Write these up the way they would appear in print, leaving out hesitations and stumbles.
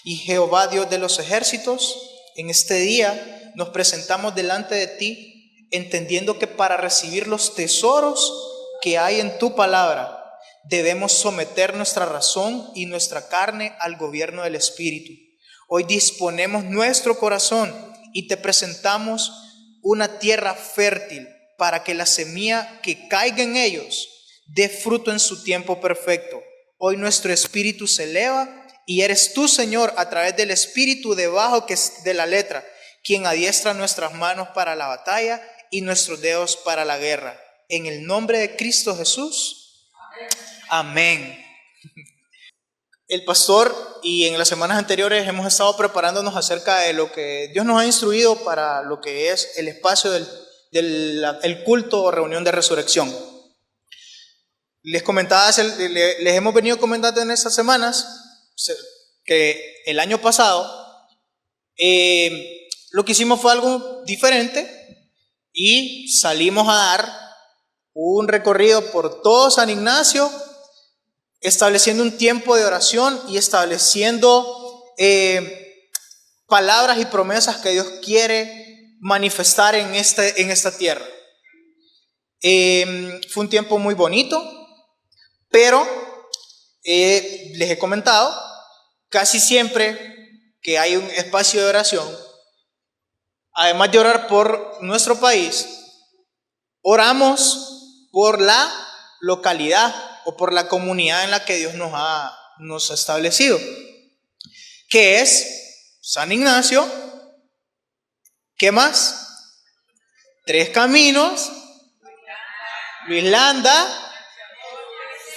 Y Jehová, Dios de los ejércitos, en este día nos presentamos delante de ti, entendiendo que para recibir los tesoros que hay en tu palabra, debemos someter nuestra razón y nuestra carne al gobierno del Espíritu. Hoy disponemos nuestro corazón y te presentamos una tierra fértil para que la semilla que caiga en ellos dé fruto en su tiempo perfecto. Hoy nuestro espíritu se eleva y eres tú, Señor, a través del espíritu debajo de la letra, quien adiestra nuestras manos para la batalla y nuestros dedos para la guerra. En el nombre de Cristo Jesús. Amén. El pastor y en las semanas anteriores hemos estado preparándonos acerca de lo que Dios nos ha instruido para lo que es el espacio del culto o reunión de resurrección. Les comentaba, les hemos venido comentando en estas semanas que el año pasado lo que hicimos fue algo diferente y salimos a dar un recorrido por todo San Ignacio, estableciendo un tiempo de oración y estableciendo palabras y promesas que Dios quiere manifestar en esta tierra. Fue un tiempo muy bonito, pero les he comentado, casi siempre que hay un espacio de oración, además de orar por nuestro país, oramos por la localidad o por la comunidad en la que Dios nos ha establecido, que es San Ignacio. ¿Qué más? Tres Caminos, Luislanda,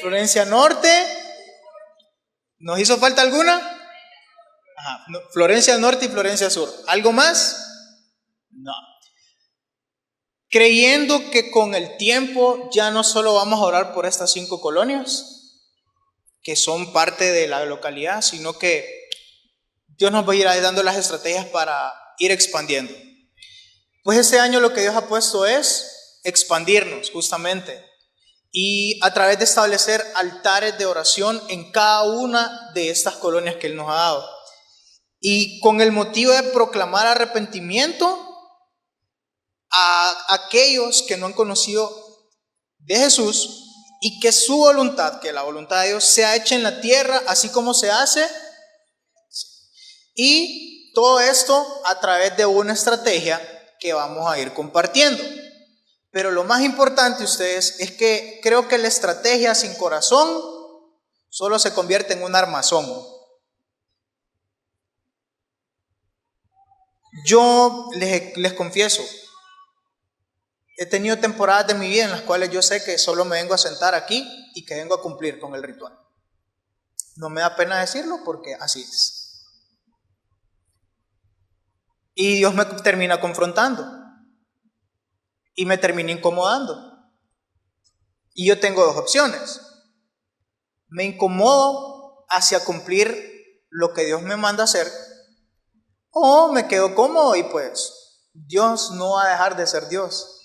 Florencia Norte. ¿Nos hizo falta alguna? Ajá, Florencia Norte y Florencia Sur. ¿Algo más? No. Creyendo que con el tiempo ya no solo vamos a orar por estas 5 colonias que son parte de la localidad, sino que Dios nos va a ir dando las estrategias para ir expandiendo. Pues este año lo que Dios ha puesto es expandirnos justamente y a través de establecer altares de oración en cada una de estas colonias que Él nos ha dado. Y con el motivo de proclamar arrepentimiento a aquellos que no han conocido de Jesús y que su voluntad, que la voluntad de Dios sea hecha en la tierra así como se hace, y todo esto a través de una estrategia que vamos a ir compartiendo. Pero lo más importante, ustedes, es que creo que la estrategia sin corazón solo se convierte en un armazón. Yo les confieso, he tenido temporadas de mi vida en las cuales yo sé que solo me vengo a sentar aquí y que vengo a cumplir con el ritual. No me da pena decirlo porque así es. Y Dios me termina confrontando y me termina incomodando. Y yo tengo 2 opciones. Me incomodo hacia cumplir lo que Dios me manda hacer, o me quedo cómodo y pues Dios no va a dejar de ser Dios.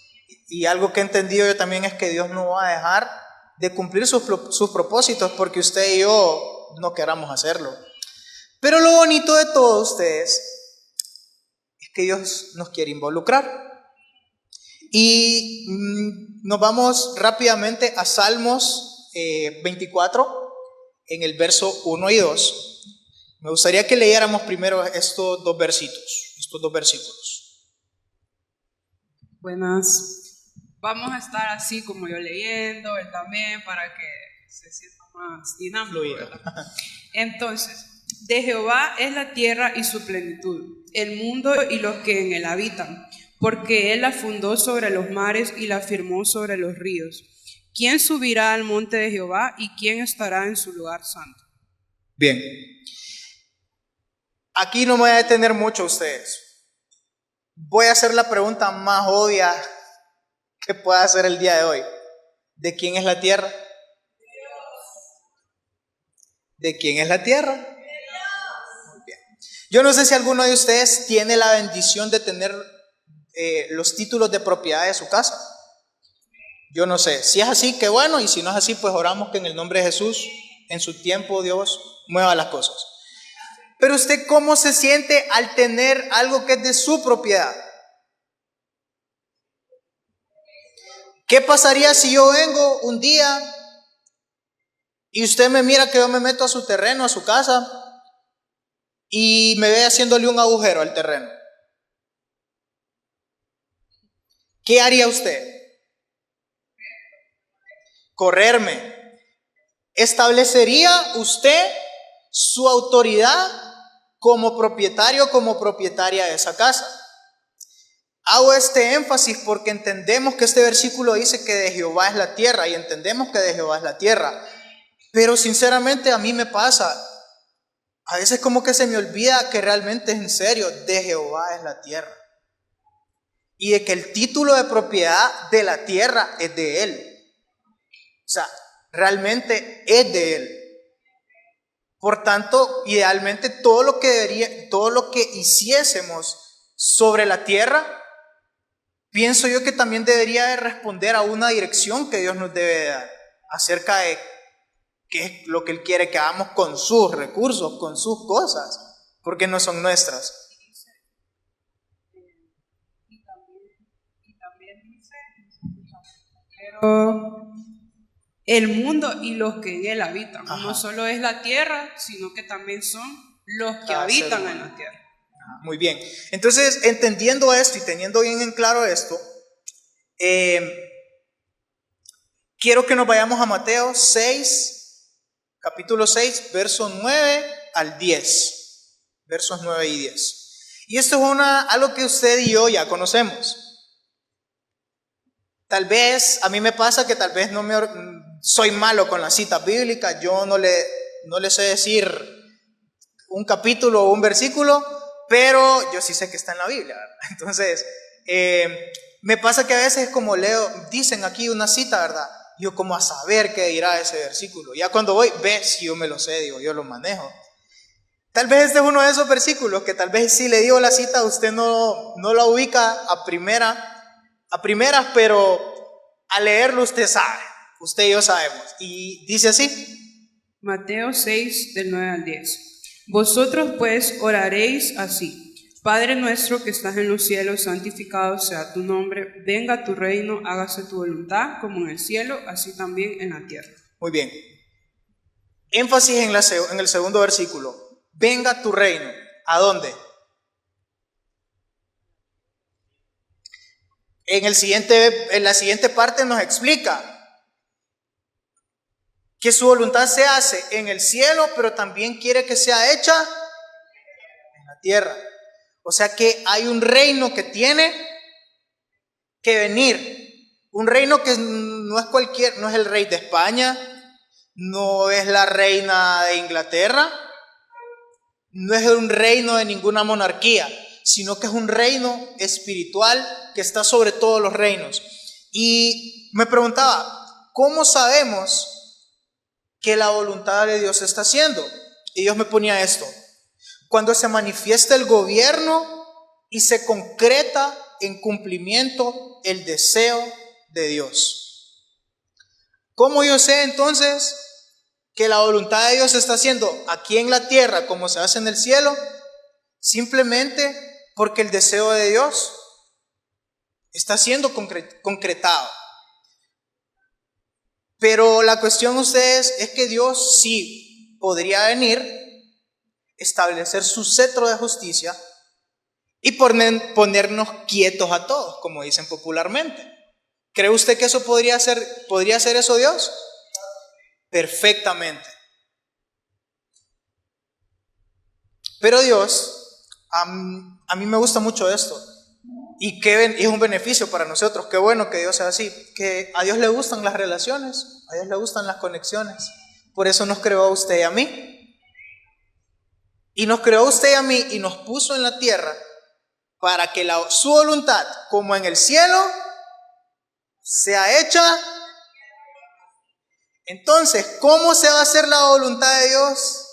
Y algo que he entendido yo también es que Dios no va a dejar de cumplir sus propósitos porque usted y yo no queramos hacerlo. Pero lo bonito de todo, ustedes, es que Dios nos quiere involucrar. Y nos vamos rápidamente a Salmos 24, en el verso 1 y 2. Me gustaría que leyéramos primero estos dos versículos. Buenas. Vamos a estar así como yo leyendo, él también, para que se sienta más dinámico, ¿verdad? Entonces, de Jehová es la tierra y su plenitud, el mundo y los que en él habitan, porque él la fundó sobre los mares y la firmó sobre los ríos. ¿Quién subirá al monte de Jehová y quién estará en su lugar santo? Bien. Aquí no me voy a detener mucho a ustedes. Voy a hacer la pregunta más obvia que pueda hacer el día de hoy. ¿De quién es la tierra? ¿De quién es la tierra? Muy bien. Yo no sé si alguno de ustedes tiene la bendición de tener los títulos de propiedad de su casa. Yo no sé. Si es así, qué bueno. Y si no es así, pues oramos que en el nombre de Jesús, en su tiempo, Dios mueva las cosas. Pero usted, ¿cómo se siente al tener algo que es de su propiedad? ¿Qué pasaría si yo vengo un día y usted me mira que yo me meto a su terreno, a su casa, y me ve haciéndole un agujero al terreno? ¿Qué haría usted? Correrme. ¿Establecería usted su autoridad como propietario, como propietaria de esa casa? Hago este énfasis porque entendemos que este versículo dice que de Jehová es la tierra, y entendemos que de Jehová es la tierra. Pero sinceramente a mí me pasa, a veces como que se me olvida que realmente es en serio, de Jehová es la tierra. Y de que el título de propiedad de la tierra es de Él. O sea, realmente es de Él. Por tanto, idealmente todo lo que hiciésemos sobre la tierra, pienso yo que también debería de responder a una dirección que Dios nos debe dar acerca de qué es lo que Él quiere que hagamos con sus recursos, con sus cosas, porque no son nuestras. Pero el mundo y los que en él habitan, Ajá. no solo es la tierra, sino que también son los que Cada ser habitan en humano. la tierra. Muy bien. Entonces, entendiendo esto y teniendo bien en claro esto, quiero que nos vayamos a Mateo 6, capítulo 6, versos 9 al 10. Versos 9 y 10. Y esto es algo que usted y yo ya conocemos. Tal vez, a mí me pasa que tal vez soy malo con las citas bíblicas, yo no le sé decir un capítulo o un versículo, pero yo sí sé que está en la Biblia, ¿verdad? Entonces, me pasa que a veces como leo, dicen aquí una cita, ¿verdad? Yo como a saber qué dirá ese versículo. Ya cuando voy, si yo me lo sé, digo, yo lo manejo. Tal vez este es uno de esos versículos que tal vez si le digo la cita, usted no la ubica a primeras, pero al leerlo usted sabe, usted y yo sabemos. Y dice así. Mateo 6, del 9 al 10. Vosotros pues oraréis así: Padre nuestro que estás en los cielos, santificado sea tu nombre, venga tu reino, hágase tu voluntad, como en el cielo, así también en la tierra. Muy bien. Énfasis en el segundo versículo. Venga tu reino. ¿A dónde? En la siguiente parte nos explica que su voluntad se hace en el cielo, pero también quiere que sea hecha en la tierra. O sea que hay un reino que tiene que venir. Un reino que no es el rey de España, no es la reina de Inglaterra, no es un reino de ninguna monarquía, sino que es un reino espiritual que está sobre todos los reinos. Y me preguntaba, ¿cómo sabemos que la voluntad de Dios se está haciendo? Y Dios me ponía esto: cuando se manifiesta el gobierno y se concreta en cumplimiento el deseo de Dios. ¿Cómo yo sé entonces que la voluntad de Dios se está haciendo aquí en la tierra como se hace en el cielo? Simplemente porque el deseo de Dios está siendo concretado. Pero la cuestión, ustedes, es que Dios sí podría venir, establecer su cetro de justicia y ponernos quietos a todos, como dicen popularmente. ¿Cree usted que eso podría hacer eso Dios? Perfectamente. Pero Dios, a mí me gusta mucho esto, y es un beneficio para nosotros. Qué bueno que Dios sea así, que a Dios le gustan las relaciones, a Dios le gustan las conexiones. Por eso nos creó a usted y a mí. Y nos creó a usted y a mí y nos puso en la tierra para que su voluntad, como en el cielo, sea hecha. Entonces, ¿cómo se va a hacer la voluntad de Dios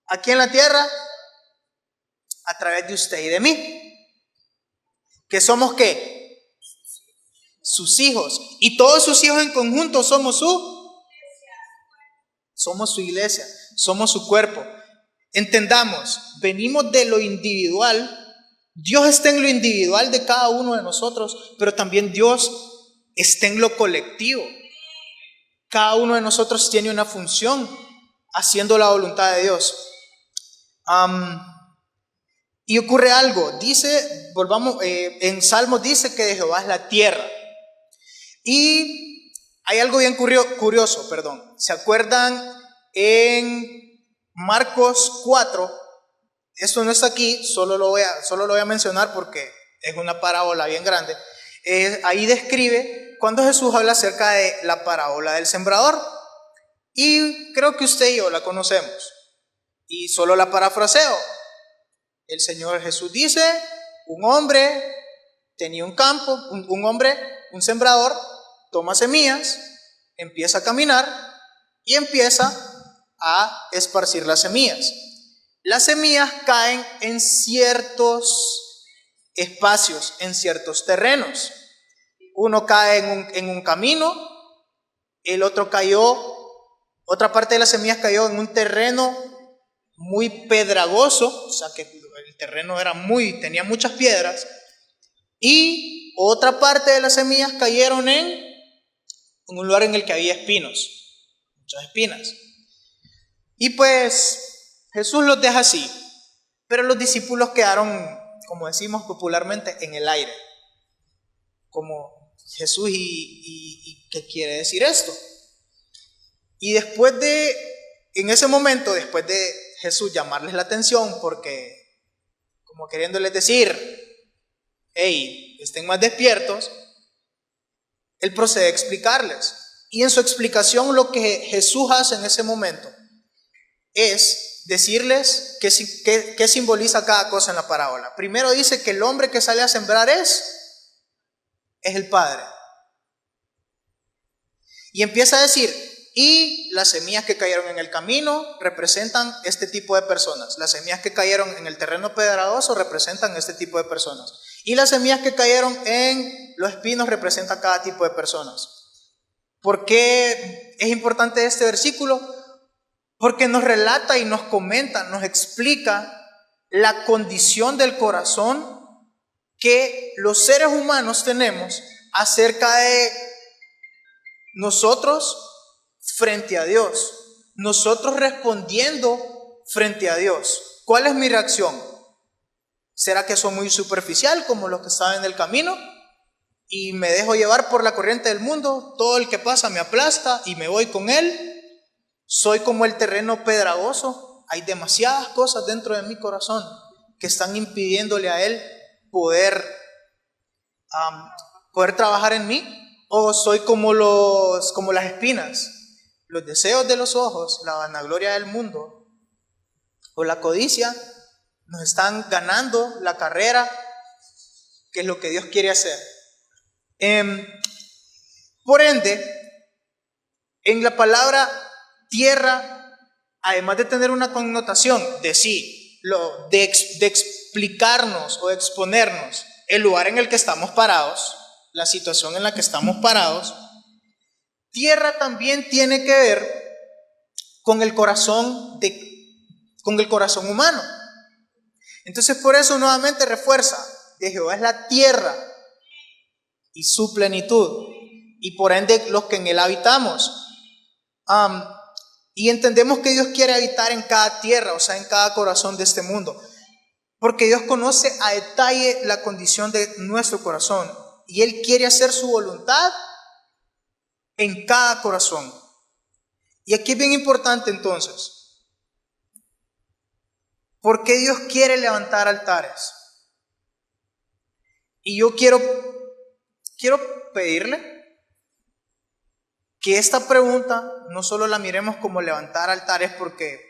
aquí en la tierra? A través de usted y de mí. ¿Que somos qué? Sus hijos. Y todos sus hijos en conjunto somos su iglesia, somos su cuerpo. entendamos, venimos de lo individual. Dios está en lo individual de cada uno de nosotros, pero también Dios está en lo colectivo. Cada uno de nosotros tiene una función haciendo la voluntad de Dios. Y ocurre algo, dice, en Salmos dice que de Jehová es la tierra. Y hay algo bien curioso, ¿se acuerdan en Marcos 4? Esto no está aquí, solo lo voy a mencionar porque es una parábola bien grande. Ahí describe cuando Jesús habla acerca de la parábola del sembrador. Y creo que usted y yo la conocemos. Y solo la parafraseo. El Señor Jesús dice, un hombre tenía un campo, un sembrador, toma semillas, empieza a caminar y empieza a esparcir las semillas. Las semillas caen en ciertos espacios, en ciertos terrenos. Uno cae en un camino, otra parte de las semillas cayó en un terreno muy pedregoso, o sea que el terreno tenía muchas piedras, y otra parte de las semillas cayeron en un lugar en el que había espinos, muchas espinas. Y pues Jesús los deja así, pero los discípulos quedaron, como decimos popularmente, en el aire. Como Jesús, ¿y qué quiere decir esto? Y en ese momento, después de Jesús llamarles la atención, porque como queriéndoles decir, hey, estén más despiertos, Él procede a explicarles. Y en su explicación lo que Jesús hace en ese momento es decirles qué simboliza cada cosa en la parábola. Primero dice que el hombre que sale a sembrar es el Padre. Y empieza a decir, y las semillas que cayeron en el camino representan este tipo de personas. Las semillas que cayeron en el terreno pedregoso representan este tipo de personas. Y las semillas que cayeron en los espinos representan cada tipo de personas. ¿Por qué es importante este versículo? Porque nos relata y nos comenta, nos explica la condición del corazón que los seres humanos tenemos acerca de nosotros frente a Dios, nosotros respondiendo frente a Dios. ¿Cuál es mi reacción? ¿Será que soy muy superficial como los que estaban en el camino y me dejo llevar por la corriente del mundo? Todo el que pasa me aplasta y me voy con él. ¿Soy como el terreno pedregoso? Hay demasiadas cosas dentro de mi corazón que están impidiéndole a él poder trabajar en mí. ¿O soy como las espinas? Los deseos de los ojos, la vanagloria del mundo o la codicia nos están ganando la carrera, que es lo que Dios quiere hacer. Por ende, en la palabra tierra, además de tener una connotación de explicarnos o exponernos el lugar en el que estamos parados, la situación en la que estamos parados, tierra también tiene que ver con el corazón humano. Entonces por eso nuevamente refuerza, de Jehová es la tierra y su plenitud, y por ende los que en él habitamos. Y entendemos que Dios quiere habitar en cada tierra, o sea, en cada corazón de este mundo, porque Dios conoce a detalle la condición de nuestro corazón y Él quiere hacer su voluntad en cada corazón. Y aquí es bien importante entonces, ¿por qué Dios quiere levantar altares? Y yo quiero pedirle que esta pregunta no solo la miremos como levantar altares, porque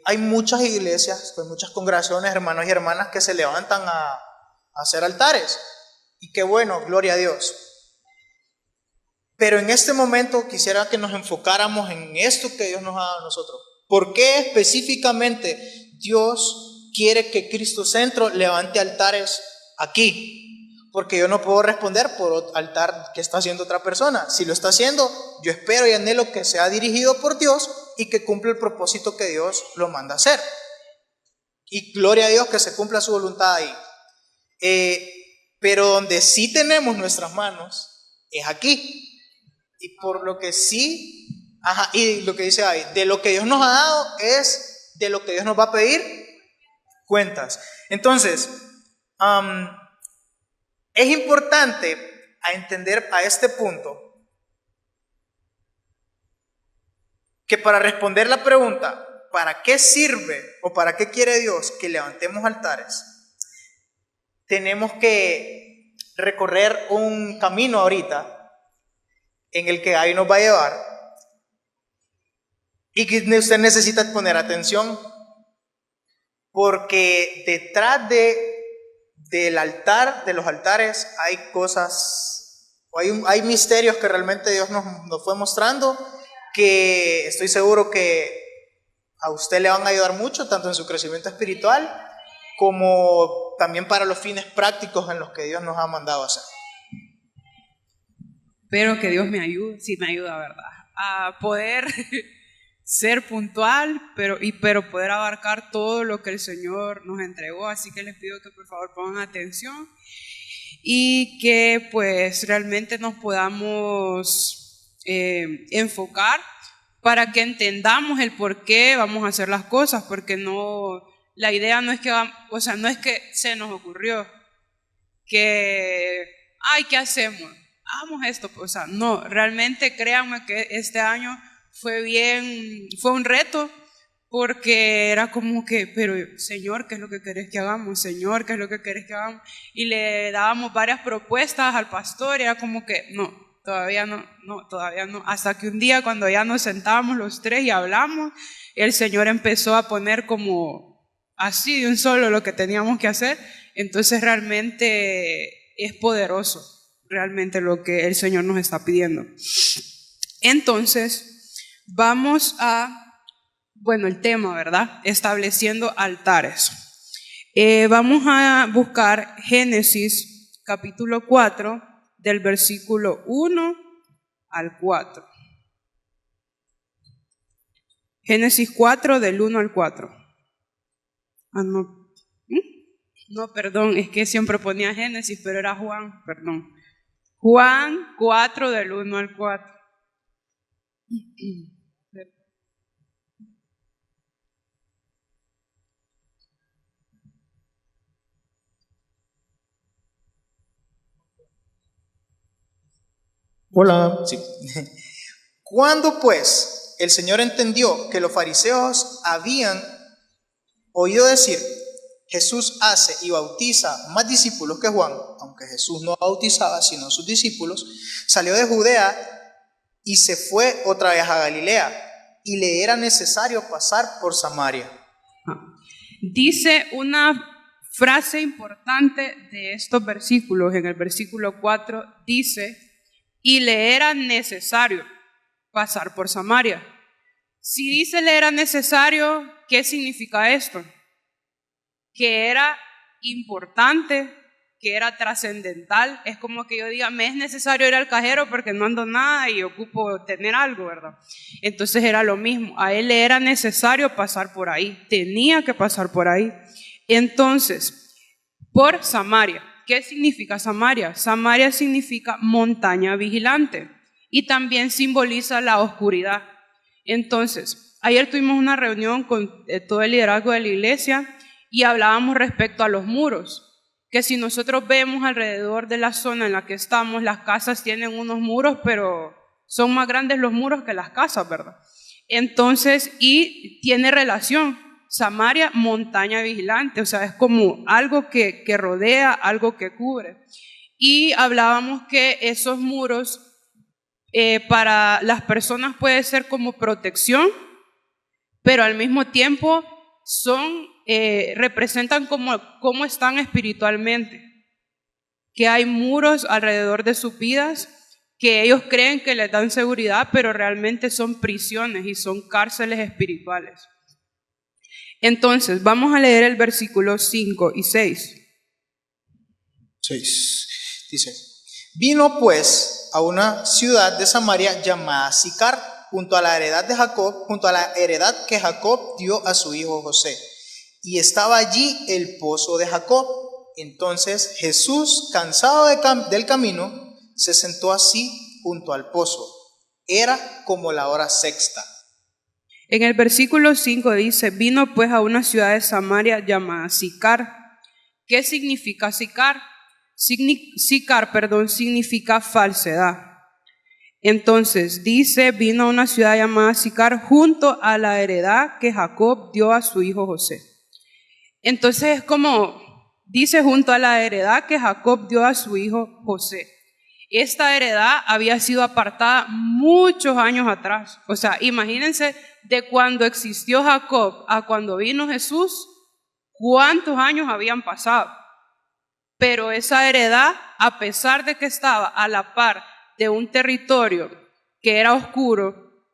hay muchas iglesias, hay muchas congregaciones, hermanos y hermanas que se levantan a hacer altares. Y qué bueno, gloria a Dios. Pero en este momento quisiera que nos enfocáramos en esto que Dios nos ha dado a nosotros. ¿Por qué específicamente Dios quiere que Cristo Centro levante altares aquí? Porque yo no puedo responder por altar que está haciendo otra persona. Si lo está haciendo, yo espero y anhelo que sea dirigido por Dios y que cumple el propósito que Dios lo manda a hacer. Y gloria a Dios que se cumpla su voluntad ahí. Pero donde sí tenemos nuestras manos es aquí. Y por lo que sí, y lo que dice ahí, de lo que Dios nos ha dado es de lo que Dios nos va a pedir cuentas. Entonces, es importante a entender a este punto que para responder la pregunta, ¿para qué sirve o para qué quiere Dios que levantemos altares? Tenemos que recorrer un camino ahorita en el que ahí nos va a llevar y que usted necesita poner atención, porque detrás del altar, de los altares, hay cosas, hay misterios que realmente Dios nos fue mostrando, que estoy seguro que a usted le van a ayudar mucho, tanto en su crecimiento espiritual como también para los fines prácticos en los que Dios nos ha mandado a hacer. Espero que Dios me ayude, sí me ayuda, ¿verdad? A poder ser puntual, pero poder abarcar todo lo que el Señor nos entregó. Así que les pido que por favor pongan atención y que pues realmente nos podamos enfocar para que entendamos el por qué vamos a hacer las cosas, porque no, la idea no es que, no es que se nos ocurrió que, ¿qué hacemos? Hagamos esto, no, realmente créanme que este año fue un reto, porque era como que, pero Señor, ¿qué es lo que querés que hagamos? Señor, ¿qué es lo que querés que hagamos? Y le dábamos varias propuestas al pastor y era como que, todavía no, hasta que un día cuando ya nos sentábamos los tres y hablamos, el Señor empezó a poner como así de un solo lo que teníamos que hacer. Entonces realmente es poderoso, realmente lo que el Señor nos está pidiendo. Entonces vamos el tema, ¿verdad? Estableciendo altares. Vamos a buscar Génesis capítulo 4 del versículo 1 al 4. Génesis 4 del 1 al 4. No, perdón, es que siempre ponía Génesis, pero era Juan, perdón. Juan 4 del 1 al 4. Hola. Sí. Cuando pues el Señor entendió que los fariseos habían oído decir, Jesús hace y bautiza más discípulos que Juan, aunque Jesús no bautizaba sino sus discípulos, salió de Judea y se fue otra vez a Galilea, y le era necesario pasar por Samaria. Dice una frase importante de estos versículos. En el versículo 4 dice, y le era necesario pasar por Samaria. Si dice le era necesario, ¿qué significa esto? Que era importante, que era trascendental. Es como que yo diga, me es necesario ir al cajero porque no ando nada y ocupo tener algo, ¿verdad? Entonces era lo mismo, a él le era necesario pasar por ahí, tenía que pasar por ahí. Entonces, por Samaria. ¿Qué significa Samaria? Samaria significa montaña vigilante y también simboliza la oscuridad. Entonces, ayer tuvimos una reunión con todo el liderazgo de la iglesia y hablábamos respecto a los muros, que si nosotros vemos alrededor de la zona en la que estamos, las casas tienen unos muros, pero son más grandes los muros que las casas, ¿verdad? Entonces, y tiene relación. Samaria, montaña vigilante, o sea, es como algo que rodea, algo que cubre. Y hablábamos que esos muros para las personas puede ser como protección, pero al mismo tiempo representan cómo están espiritualmente, que hay muros alrededor de sus vidas que ellos creen que les dan seguridad, pero realmente son prisiones y son cárceles espirituales. Entonces, vamos a leer el versículo 5 y 6. 6. Dice, vino pues a una ciudad de Samaria llamada Sicar, junto a la heredad de Jacob, junto a la heredad que Jacob dio a su hijo José. Y estaba allí el pozo de Jacob. Entonces Jesús, cansado del camino, se sentó así junto al pozo. Era como la hora sexta. En el versículo 5 dice, vino pues a una ciudad de Samaria llamada Sicar. ¿Qué significa Sicar? Sicar significa falsedad. Entonces dice, vino a una ciudad llamada Sicar junto a la heredad que Jacob dio a su hijo José. Entonces es como, dice junto a la heredad que Jacob dio a su hijo José. Esta heredad había sido apartada muchos años atrás. O sea, imagínense de cuando existió Jacob a cuando vino Jesús, cuántos años habían pasado. Pero esa heredad, a pesar de que estaba a la par de un territorio que era oscuro,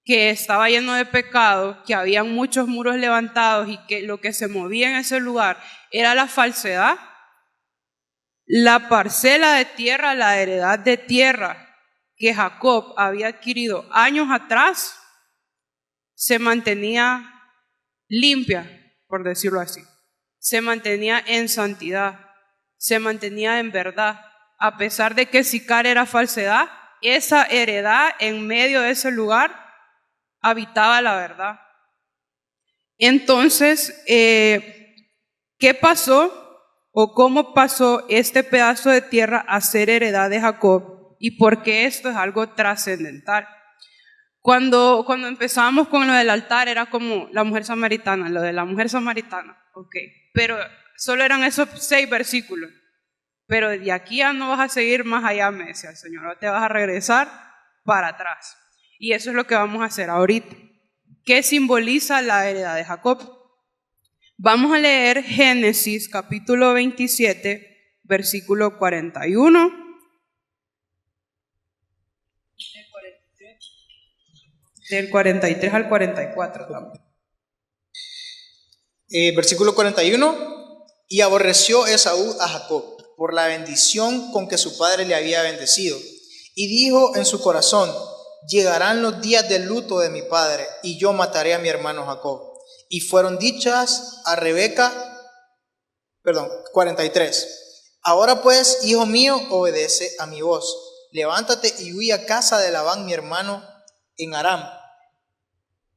que estaba lleno de pecado, que había muchos muros levantados y que lo que se movía en ese lugar era la falsedad, la parcela de tierra, la heredad de tierra que Jacob había adquirido años atrás, se mantenía limpia, por decirlo así. Se mantenía en santidad, se mantenía en verdad. A pesar de que Sicar era falsedad, esa heredad en medio de ese lugar habitaba la verdad. Entonces, ¿qué pasó o cómo pasó este pedazo de tierra a ser heredad de Jacob? Y por qué esto es algo trascendental. Cuando empezábamos con lo del altar era como la mujer samaritana, lo de la mujer samaritana, ok, pero solo eran esos 6 versículos. Pero de aquí ya no vas a seguir más allá, me decía el Señor, ahora te vas a regresar para atrás. Y eso es lo que vamos a hacer ahorita. ¿Qué simboliza la heredad de Jacob? Vamos a leer Génesis capítulo 27, versículo 41. Del 43 al 44 también. Versículo 41. Y aborreció Esaú a Jacob por la bendición con que su padre le había bendecido. Y dijo en su corazón, llegarán los días del luto de mi padre, y yo mataré a mi hermano Jacob. Y fueron dichas a Rebeca, 43. Ahora pues, hijo mío, obedece a mi voz. Levántate y huye a casa de Labán, mi hermano, en Aram,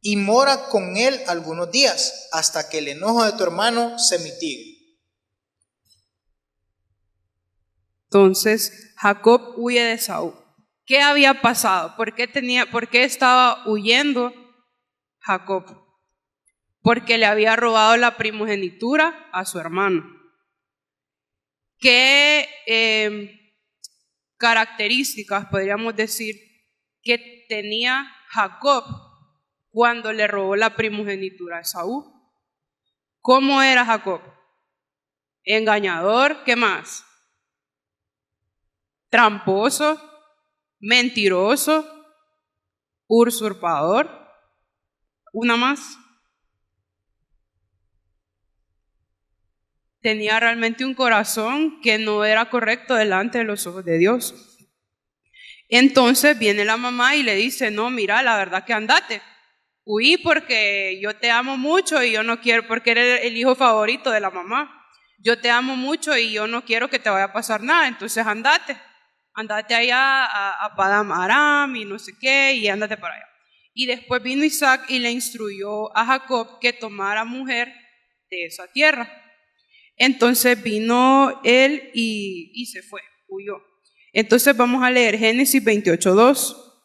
y mora con él algunos días, hasta que el enojo de tu hermano se mitigue. Entonces Jacob huye de Esaú. ¿Qué había pasado? ¿Por qué estaba huyendo Jacob? Porque le había robado la primogenitura a su hermano. ¿Qué características podríamos decir que tenía Jacob cuando le robó la primogenitura a Esaú? ¿Cómo era Jacob? Engañador, ¿qué más? Tramposo, mentiroso, usurpador. Una más. Tenía realmente un corazón que no era correcto delante de los ojos de Dios. Entonces viene la mamá y le dice, no, mira, la verdad que andate. Huí porque yo te amo mucho y yo no quiero, porque eres el hijo favorito de la mamá. Yo te amo mucho y yo no quiero que te vaya a pasar nada, entonces andate. Andate allá a Padam Aram y no sé qué, y ándate para allá. Y después vino Isaac y le instruyó a Jacob que tomara mujer de esa tierra. Entonces vino él y se fue, huyó. Entonces vamos a leer Génesis 28:2.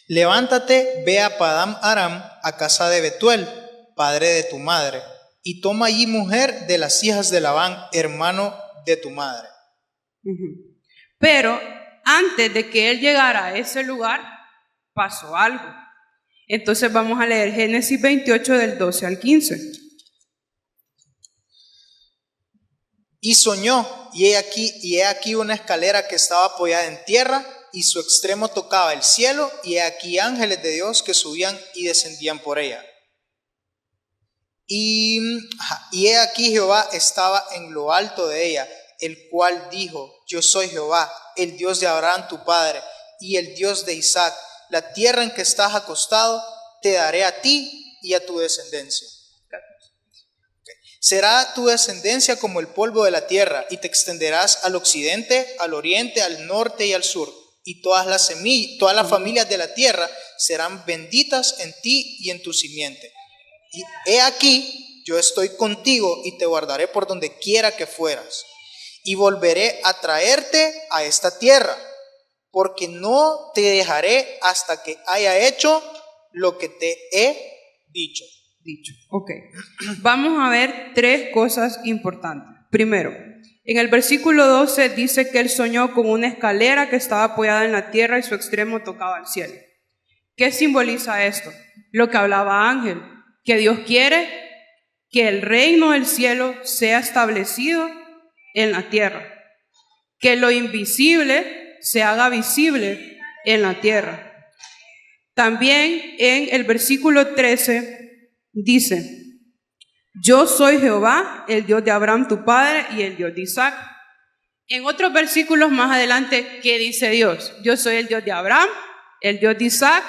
Levántate, ve a Padam Aram, a casa de Betuel, padre de tu madre, y toma allí mujer de las hijas de Labán, hermano de tu madre. Pero antes de que él llegara a ese lugar, pasó algo. Entonces vamos a leer Génesis 28 del 12 al 15. Y soñó, y he aquí una escalera que estaba apoyada en tierra, y su extremo tocaba el cielo, y he aquí ángeles de Dios que subían y descendían por ella. Y he aquí Jehová estaba en lo alto de ella, el cual dijo: yo soy Jehová, el Dios de Abraham tu padre, y el Dios de Isaac. La tierra en que estás acostado te daré a ti y a tu descendencia. Será tu descendencia como el polvo de la tierra, y te extenderás al occidente, al oriente, al norte y al sur. Y todas las familias de la tierra serán benditas en ti y en tu simiente. Y he aquí, yo estoy contigo y te guardaré por donde quiera que fueras. Y volveré a traerte a esta tierra, porque no te dejaré hasta que haya hecho lo que te he dicho. Ok. Vamos a ver tres cosas importantes. Primero, en el versículo 12 dice que él soñó con una escalera que estaba apoyada en la tierra y su extremo tocaba al cielo. ¿Qué simboliza esto? Lo que hablaba Ángel, que Dios quiere que el reino del cielo sea establecido en la tierra, que lo invisible se haga visible en la tierra. También en el versículo 13 dice: yo soy Jehová, el Dios de Abraham tu padre y el Dios de Isaac. En otros versículos más adelante, ¿qué dice Dios? Yo soy el Dios de Abraham, el Dios de Isaac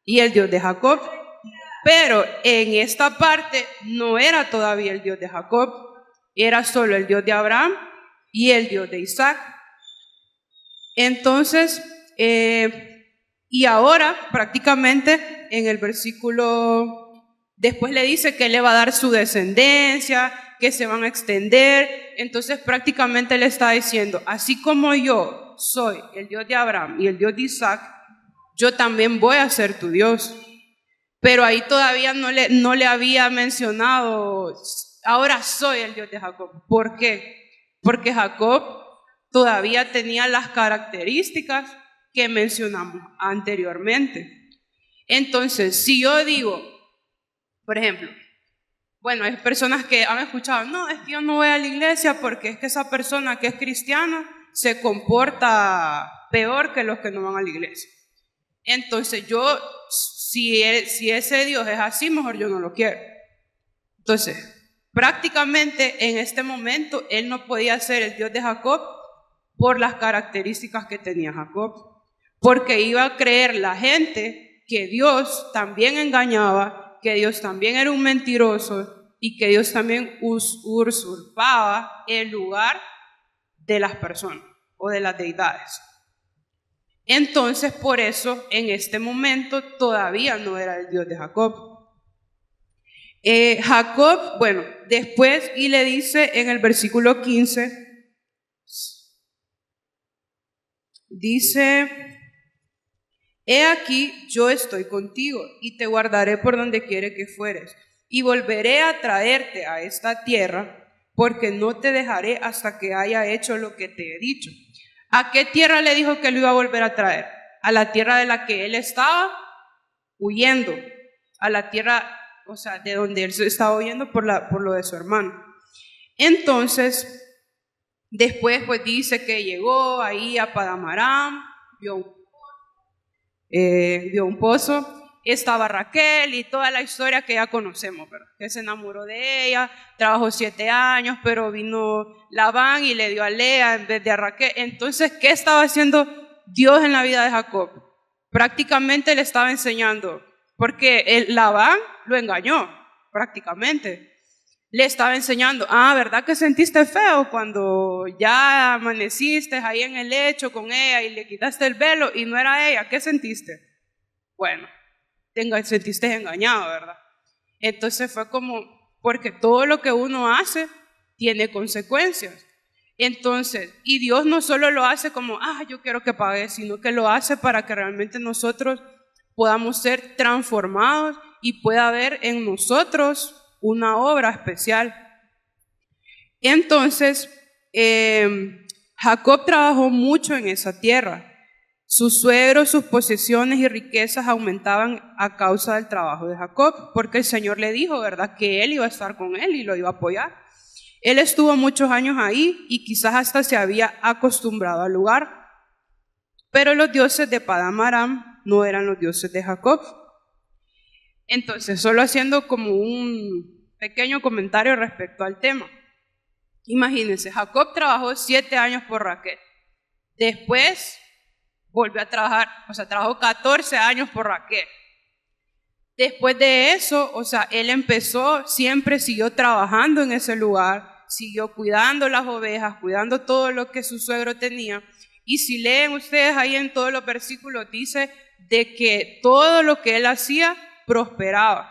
y el Dios de Jacob. Pero en esta parte no era todavía el Dios de Jacob, era solo el Dios de Abraham y el Dios de Isaac. Entonces, y ahora prácticamente en el versículo, después le dice que le va a dar su descendencia, que se van a extender. Entonces prácticamente le está diciendo: así como yo soy el Dios de Abraham y el Dios de Isaac, yo también voy a ser tu Dios. Pero ahí todavía no le había mencionado: ahora soy el Dios de Jacob. ¿Por qué? Porque Jacob todavía tenía las características que mencionamos anteriormente. Entonces, si yo digo, por ejemplo, bueno, hay personas que han escuchado: no, es que yo no voy a la iglesia porque es que esa persona que es cristiana se comporta peor que los que no van a la iglesia. Entonces yo, si ese Dios es así, mejor yo no lo quiero. Entonces, prácticamente en este momento él no podía ser el Dios de Jacob por las características que tenía Jacob, porque iba a creer la gente que Dios también engañaba, que Dios también era un mentiroso y que Dios también usurpaba el lugar de las personas o de las deidades. Entonces, por eso, en este momento todavía no era el Dios de Jacob. Jacob, bueno, después, y le dice en el versículo 15, dice: he aquí, yo estoy contigo y te guardaré por donde quiera que fueres, y volveré a traerte a esta tierra, porque no te dejaré hasta que haya hecho lo que te he dicho. ¿A qué tierra le dijo que lo iba a volver a traer? A la tierra de la que él estaba huyendo, a la tierra, o sea, de donde él se estaba huyendo por lo de su hermano. Entonces, después pues dice que llegó ahí a Padán Aram, vio un pozo, estaba Raquel y toda la historia que ya conocemos, ¿verdad? Que se enamoró de ella, trabajó 7 años, pero vino Labán y le dio a Lea en vez de a Raquel. Entonces, ¿qué estaba haciendo Dios en la vida de Jacob? Prácticamente le estaba enseñando, porque Labán lo engañó, prácticamente. Le estaba enseñando: ¿verdad que sentiste feo cuando ya amaneciste ahí en el lecho con ella y le quitaste el velo y no era ella? ¿Qué sentiste? Bueno, sentiste engañado, ¿verdad? Entonces fue como, porque todo lo que uno hace tiene consecuencias. Entonces, y Dios no solo lo hace como: yo quiero que pague, sino que lo hace para que realmente nosotros podamos ser transformados y pueda haber en nosotros una obra especial. Entonces, Jacob trabajó mucho en esa tierra. Sus suegros, sus posesiones y riquezas aumentaban a causa del trabajo de Jacob, porque el Señor le dijo, ¿verdad?, que él iba a estar con él y lo iba a apoyar. Él estuvo muchos años ahí y quizás hasta se había acostumbrado al lugar, pero los dioses de Padán Aram no eran los dioses de Jacob. Entonces, solo haciendo como un pequeño comentario respecto al tema. Imagínense, Jacob trabajó 7 años por Raquel. Después volvió a trabajar, o sea, trabajó 14 años por Raquel. Después de eso, o sea, él empezó, siempre siguió trabajando en ese lugar, siguió cuidando las ovejas, cuidando todo lo que su suegro tenía. Y si leen ustedes ahí en todos los versículos, dice de que todo lo que él hacía prosperaba.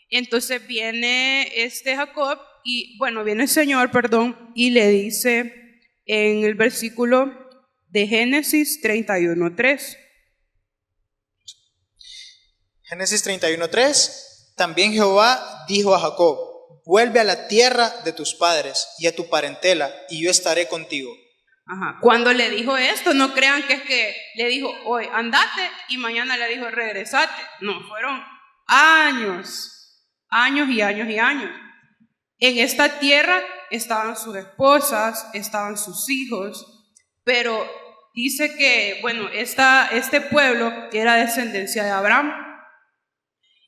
Entonces viene Jacob y, bueno, viene el Señor, perdón, y le dice en el versículo de Génesis 31:3. Génesis 31:3, también Jehová dijo a Jacob, vuelve a la tierra de tus padres y a tu parentela, y yo estaré contigo. Ajá. Cuando le dijo esto, no crean que es que le dijo, hoy andate, y mañana le dijo, regresate. No, fueron años, años y años y años. En esta tierra estaban sus esposas, estaban sus hijos, pero dice que, bueno, este pueblo era descendencia de Abraham.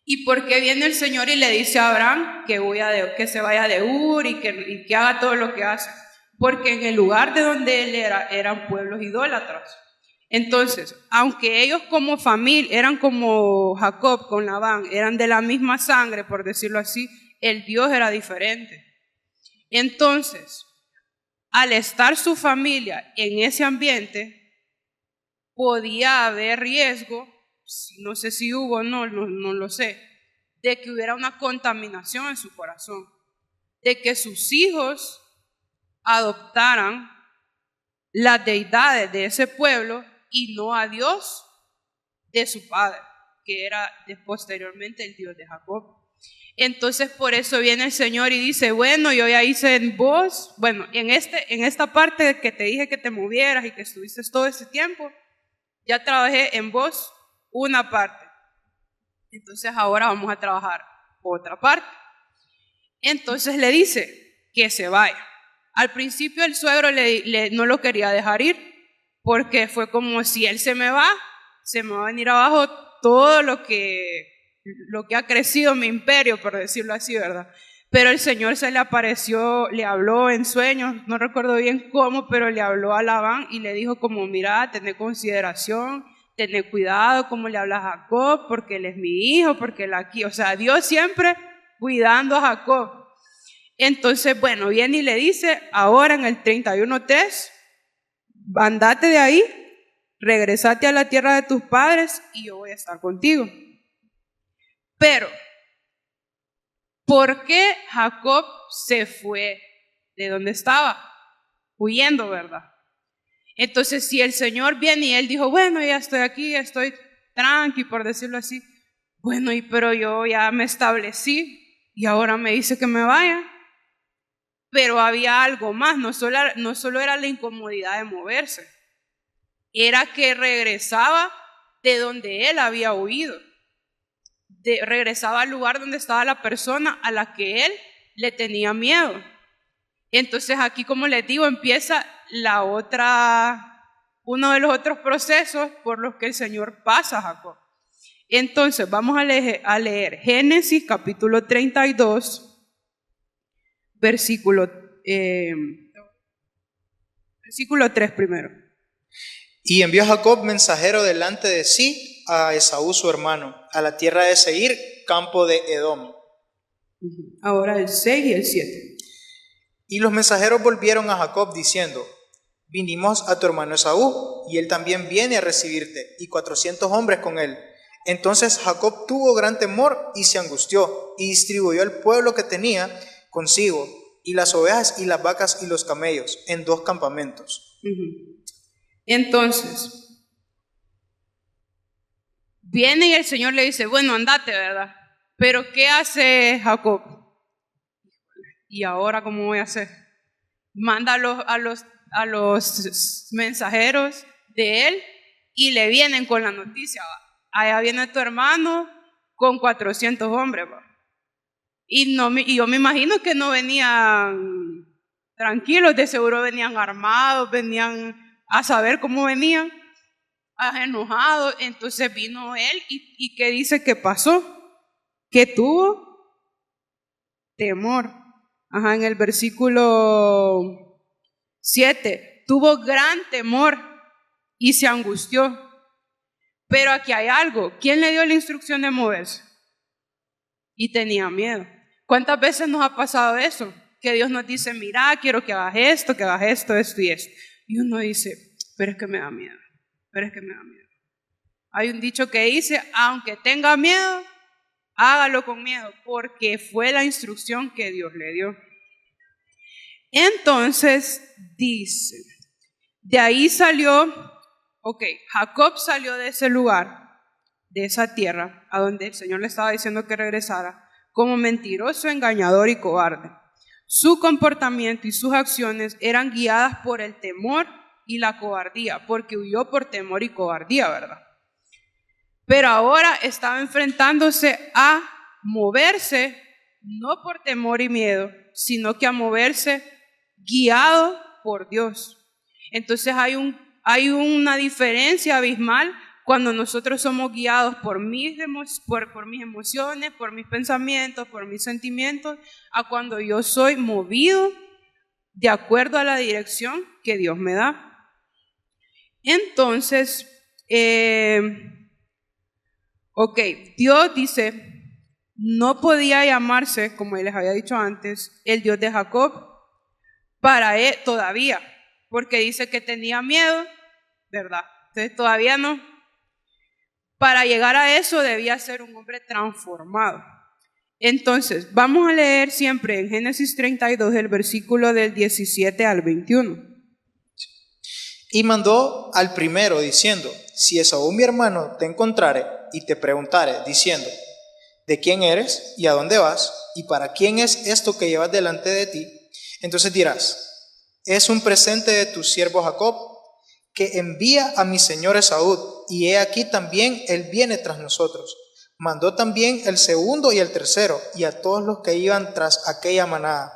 ¿Y por qué viene el Señor y le dice a Abraham que se vaya de Ur y que haga todo lo que hace? Porque en el lugar de donde él eran pueblos idólatras. Entonces, aunque ellos como familia, eran como Jacob con Labán, eran de la misma sangre, por decirlo así, el Dios era diferente. Entonces, al estar su familia en ese ambiente, podía haber riesgo, no sé si hubo o no lo sé, de que hubiera una contaminación en su corazón, de que sus hijos adoptaran las deidades de ese pueblo y no a Dios de su padre, que era posteriormente el Dios de Jacob. Entonces por eso viene el Señor y dice, bueno, yo ya hice en vos, bueno, en esta parte que te dije que te movieras y que estuviste todo ese tiempo, ya trabajé en vos una parte. Entonces ahora vamos a trabajar otra parte. Entonces le dice que se vaya. Al principio el suegro no lo quería dejar ir, porque fue como si él se me va a venir abajo todo lo que ha crecido mi imperio, por decirlo así, ¿verdad? Pero el Señor se le apareció, le habló en sueños, no recuerdo bien cómo, pero le habló a Labán y le dijo como, mira, tené consideración, tené cuidado como le habla a Jacob, porque él es mi hijo, porque él aquí, o sea, Dios siempre cuidando a Jacob. Entonces, bueno, viene y le dice, ahora en el 31:3, andate de ahí, regresate a la tierra de tus padres y yo voy a estar contigo. Pero, ¿por qué Jacob se fue de donde estaba? Huyendo, ¿verdad? Entonces, si el Señor viene y él dijo, bueno, ya estoy aquí, estoy tranqui, por decirlo así, bueno, pero yo ya me establecí y ahora me dice que me vaya. Pero había algo más, no solo era la incomodidad de moverse, era que regresaba de donde él había huido, regresaba al lugar donde estaba la persona a la que él le tenía miedo. Entonces aquí, como les digo, empieza uno de los otros procesos por los que el Señor pasa a Jacob. Entonces vamos a leer Génesis capítulo 32, versículo 3 primero. Y envió Jacob mensajero delante de sí a Esaú su hermano, a la tierra de Seir, campo de Edom. Ahora el 6 y el 7. Y los mensajeros volvieron a Jacob diciendo, vinimos a tu hermano Esaú, y él también viene a recibirte, y 400 hombres con él. Entonces Jacob tuvo gran temor y se angustió, y distribuyó el pueblo que tenía consigo, y las ovejas y las vacas y los camellos, en 2 campamentos. Entonces, viene y el Señor le dice, bueno, andate, ¿verdad? Pero ¿qué hace Jacob? ¿Y ahora cómo voy a hacer? Manda a los mensajeros de él y le vienen con la noticia, allá viene tu hermano con 400 hombres, ¿va? Y yo me imagino que no venían tranquilos, de seguro venían armados, venían a saber cómo venían, enojados. Entonces vino él y ¿qué dice que pasó? Que tuvo temor. en el versículo 7, tuvo gran temor y se angustió. Pero aquí hay algo, ¿quién le dio la instrucción de moverse? Y tenía miedo. ¿Cuántas veces nos ha pasado eso? Que Dios nos dice, mira, quiero que hagas esto, esto y esto. Y uno dice, pero es que me da miedo, Hay un dicho que dice, aunque tenga miedo, hágalo con miedo, porque fue la instrucción que Dios le dio. Entonces dice, de ahí salió, Jacob salió de ese lugar, de esa tierra, a donde el Señor le estaba diciendo que regresara, como mentiroso, engañador y cobarde. Su comportamiento y sus acciones eran guiadas por el temor y la cobardía, porque huyó por temor y cobardía, ¿verdad? Pero ahora estaba enfrentándose a moverse, no por temor y miedo, sino que a moverse guiado por Dios. Entonces hay una diferencia abismal cuando nosotros somos guiados por mis emociones, por mis pensamientos, por mis sentimientos, a cuando yo soy movido de acuerdo a la dirección que Dios me da. Entonces, Dios dice, no podía llamarse, como les había dicho antes, el Dios de Jacob para él todavía, porque dice que tenía miedo, ¿verdad? Entonces todavía no. Para llegar a eso debía ser un hombre transformado. Entonces, vamos a leer siempre en Génesis 32, el versículo del 17 al 21. Y mandó al primero diciendo, si Esaú mi hermano te encontrare y te preguntare diciendo, ¿de quién eres y a dónde vas? ¿Y para quién es esto que llevas delante de ti? Entonces dirás, es un presente de tu siervo Jacob, que envía a mi señor Esaú, y he aquí también él viene tras nosotros. Mandó también el segundo y el tercero, y a todos los que iban tras aquella manada,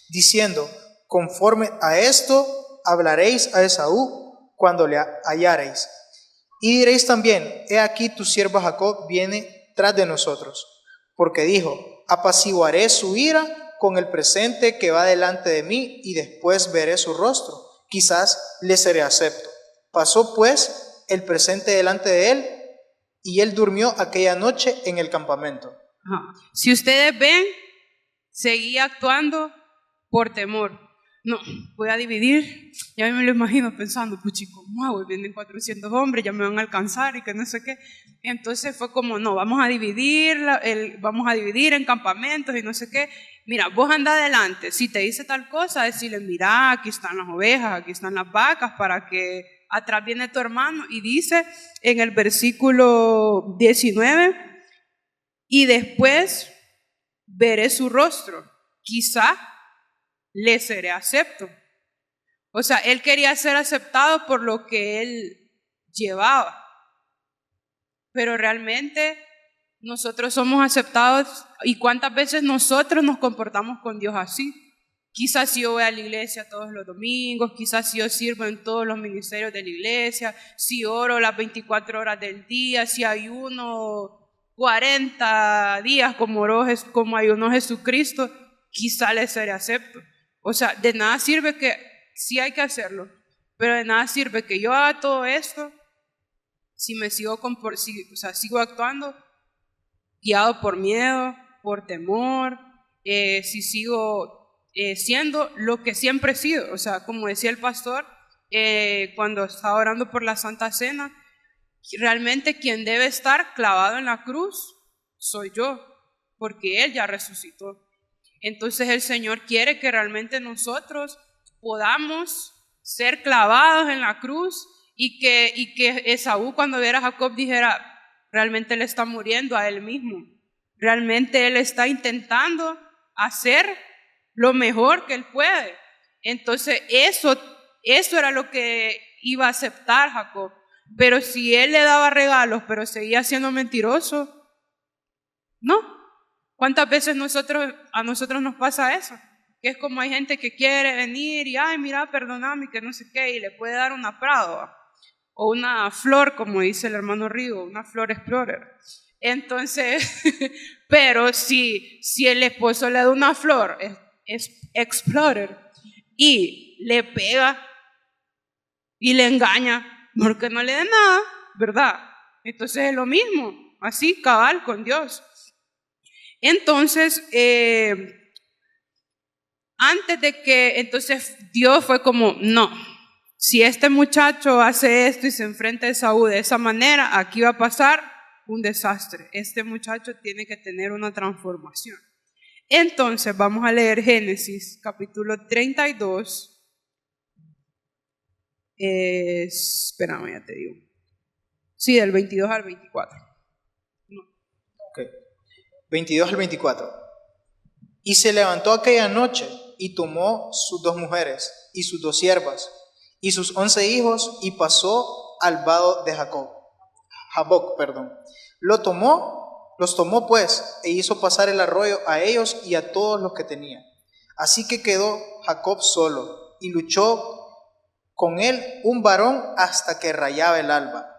diciendo, conforme a esto hablaréis a Esaú cuando le hallareis. Y diréis también, he aquí tu siervo Jacob viene tras de nosotros, porque dijo, apaciguaré su ira con el presente que va delante de mí, y después veré su rostro, quizás le seré acepto. Pasó pues el presente delante de él, y él durmió aquella noche en el campamento. Si ustedes ven, seguía actuando por temor. No, voy a dividir, ya me lo imagino pensando, puchico, wow, vienen 400 hombres, ya me van a alcanzar y que no sé qué. Entonces fue como, no, vamos a dividir en campamentos y no sé qué. Mira, vos anda adelante, si te dice tal cosa, decirle, mira, aquí están las ovejas, aquí están las vacas, para que atrás viene tu hermano. Y dice en el versículo 19, y después veré su rostro, quizá le seré acepto. O sea, él quería ser aceptado por lo que él llevaba. Pero realmente nosotros somos aceptados, y cuántas veces nosotros nos comportamos con Dios así. Quizás si yo voy a la iglesia todos los domingos, quizás si yo sirvo en todos los ministerios de la iglesia, si oro las 24 horas del día, si ayuno 40 días como ayunó Jesucristo, quizá le seré acepto. O sea, de nada sirve que, sí hay que hacerlo, pero de nada sirve que yo haga todo esto si me sigo actuando guiado por miedo, por temor, si sigo siendo lo que siempre he sido. O sea, como decía el pastor cuando estaba orando por la Santa Cena, realmente quien debe estar clavado en la cruz soy yo, porque Él ya resucitó. Entonces el Señor quiere que realmente nosotros podamos ser clavados en la cruz, y que Esaú, cuando viera a Jacob, dijera, realmente él está muriendo a él mismo, realmente él está intentando hacer lo mejor que él puede. Entonces eso era lo que iba a aceptar Jacob. Pero si él le daba regalos pero seguía siendo mentiroso, no. ¿Cuántas veces a nosotros nos pasa eso? Que es como hay gente que quiere venir y, ay, mira, perdóname, que no sé qué, y le puede dar una Prado o una flor, como dice el hermano Rigo, una flor explorer. Entonces, pero si el esposo le da una flor Explorer y le pega y le engaña porque no le da nada, ¿verdad? Entonces es lo mismo, así cabal con Dios. Entonces, antes de que, entonces Dios fue como, no, si este muchacho hace esto y se enfrenta a Esaú de esa manera, aquí va a pasar un desastre. Este muchacho tiene que tener una transformación. Entonces vamos a leer Génesis capítulo 32. Espérame, ya te digo. Sí, del 22 al 24. No. Okay. 22 al 24. Y se levantó aquella noche y tomó sus 2 mujeres y sus 2 siervas y sus 11 hijos y pasó al vado de Jaboc. Los tomó pues e hizo pasar el arroyo a ellos y a todos los que tenía. Así que quedó Jacob solo y luchó con él un varón hasta que rayaba el alba.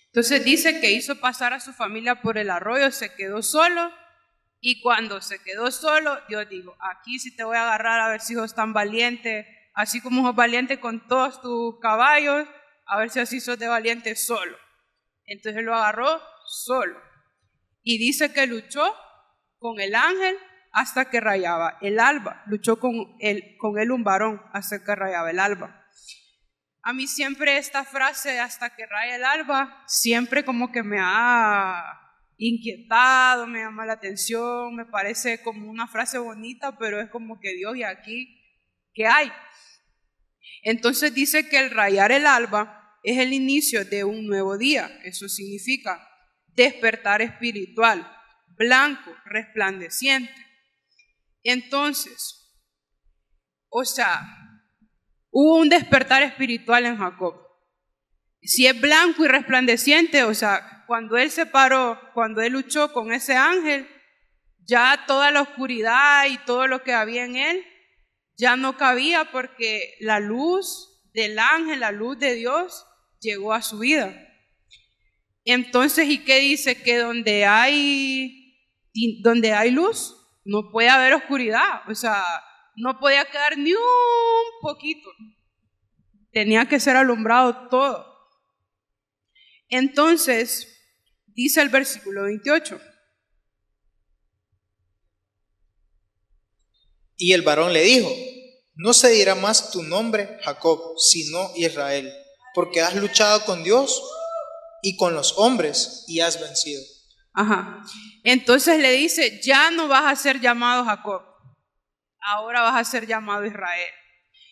Entonces dice que hizo pasar a su familia por el arroyo, se quedó solo, y cuando se quedó solo, Dios dijo, aquí sí te voy a agarrar a ver si sos tan valiente, así como sos valiente con todos tus caballos, a ver si así sos de valiente solo. Entonces lo agarró solo. Y dice que luchó con el ángel hasta que rayaba el alba. Luchó con él un varón hasta que rayaba el alba. A mí siempre esta frase, hasta que raya el alba, siempre como que me ha inquietado, me llama la atención, me parece como una frase bonita, pero es como que Dios, ¿y aquí qué hay? Entonces dice que el rayar el alba es el inicio de un nuevo día. Eso significa despertar espiritual, blanco, resplandeciente. Entonces, o sea, hubo un despertar espiritual en Jacob. Si es blanco y resplandeciente, o sea, cuando él se paró, cuando él luchó con ese ángel, ya toda la oscuridad y todo lo que había en él ya no cabía, porque la luz del ángel, la luz de Dios, llegó a su vida. Entonces, ¿y qué dice? Que donde hay luz, no puede haber oscuridad. O sea, no podía quedar ni un poquito. Tenía que ser alumbrado todo. Entonces, dice el versículo 28. Y el varón le dijo, no se dirá más tu nombre Jacob, sino Israel, porque has luchado con Dios y con los hombres y has vencido. Ajá. Entonces le dice, ya no vas a ser llamado Jacob, ahora vas a ser llamado Israel.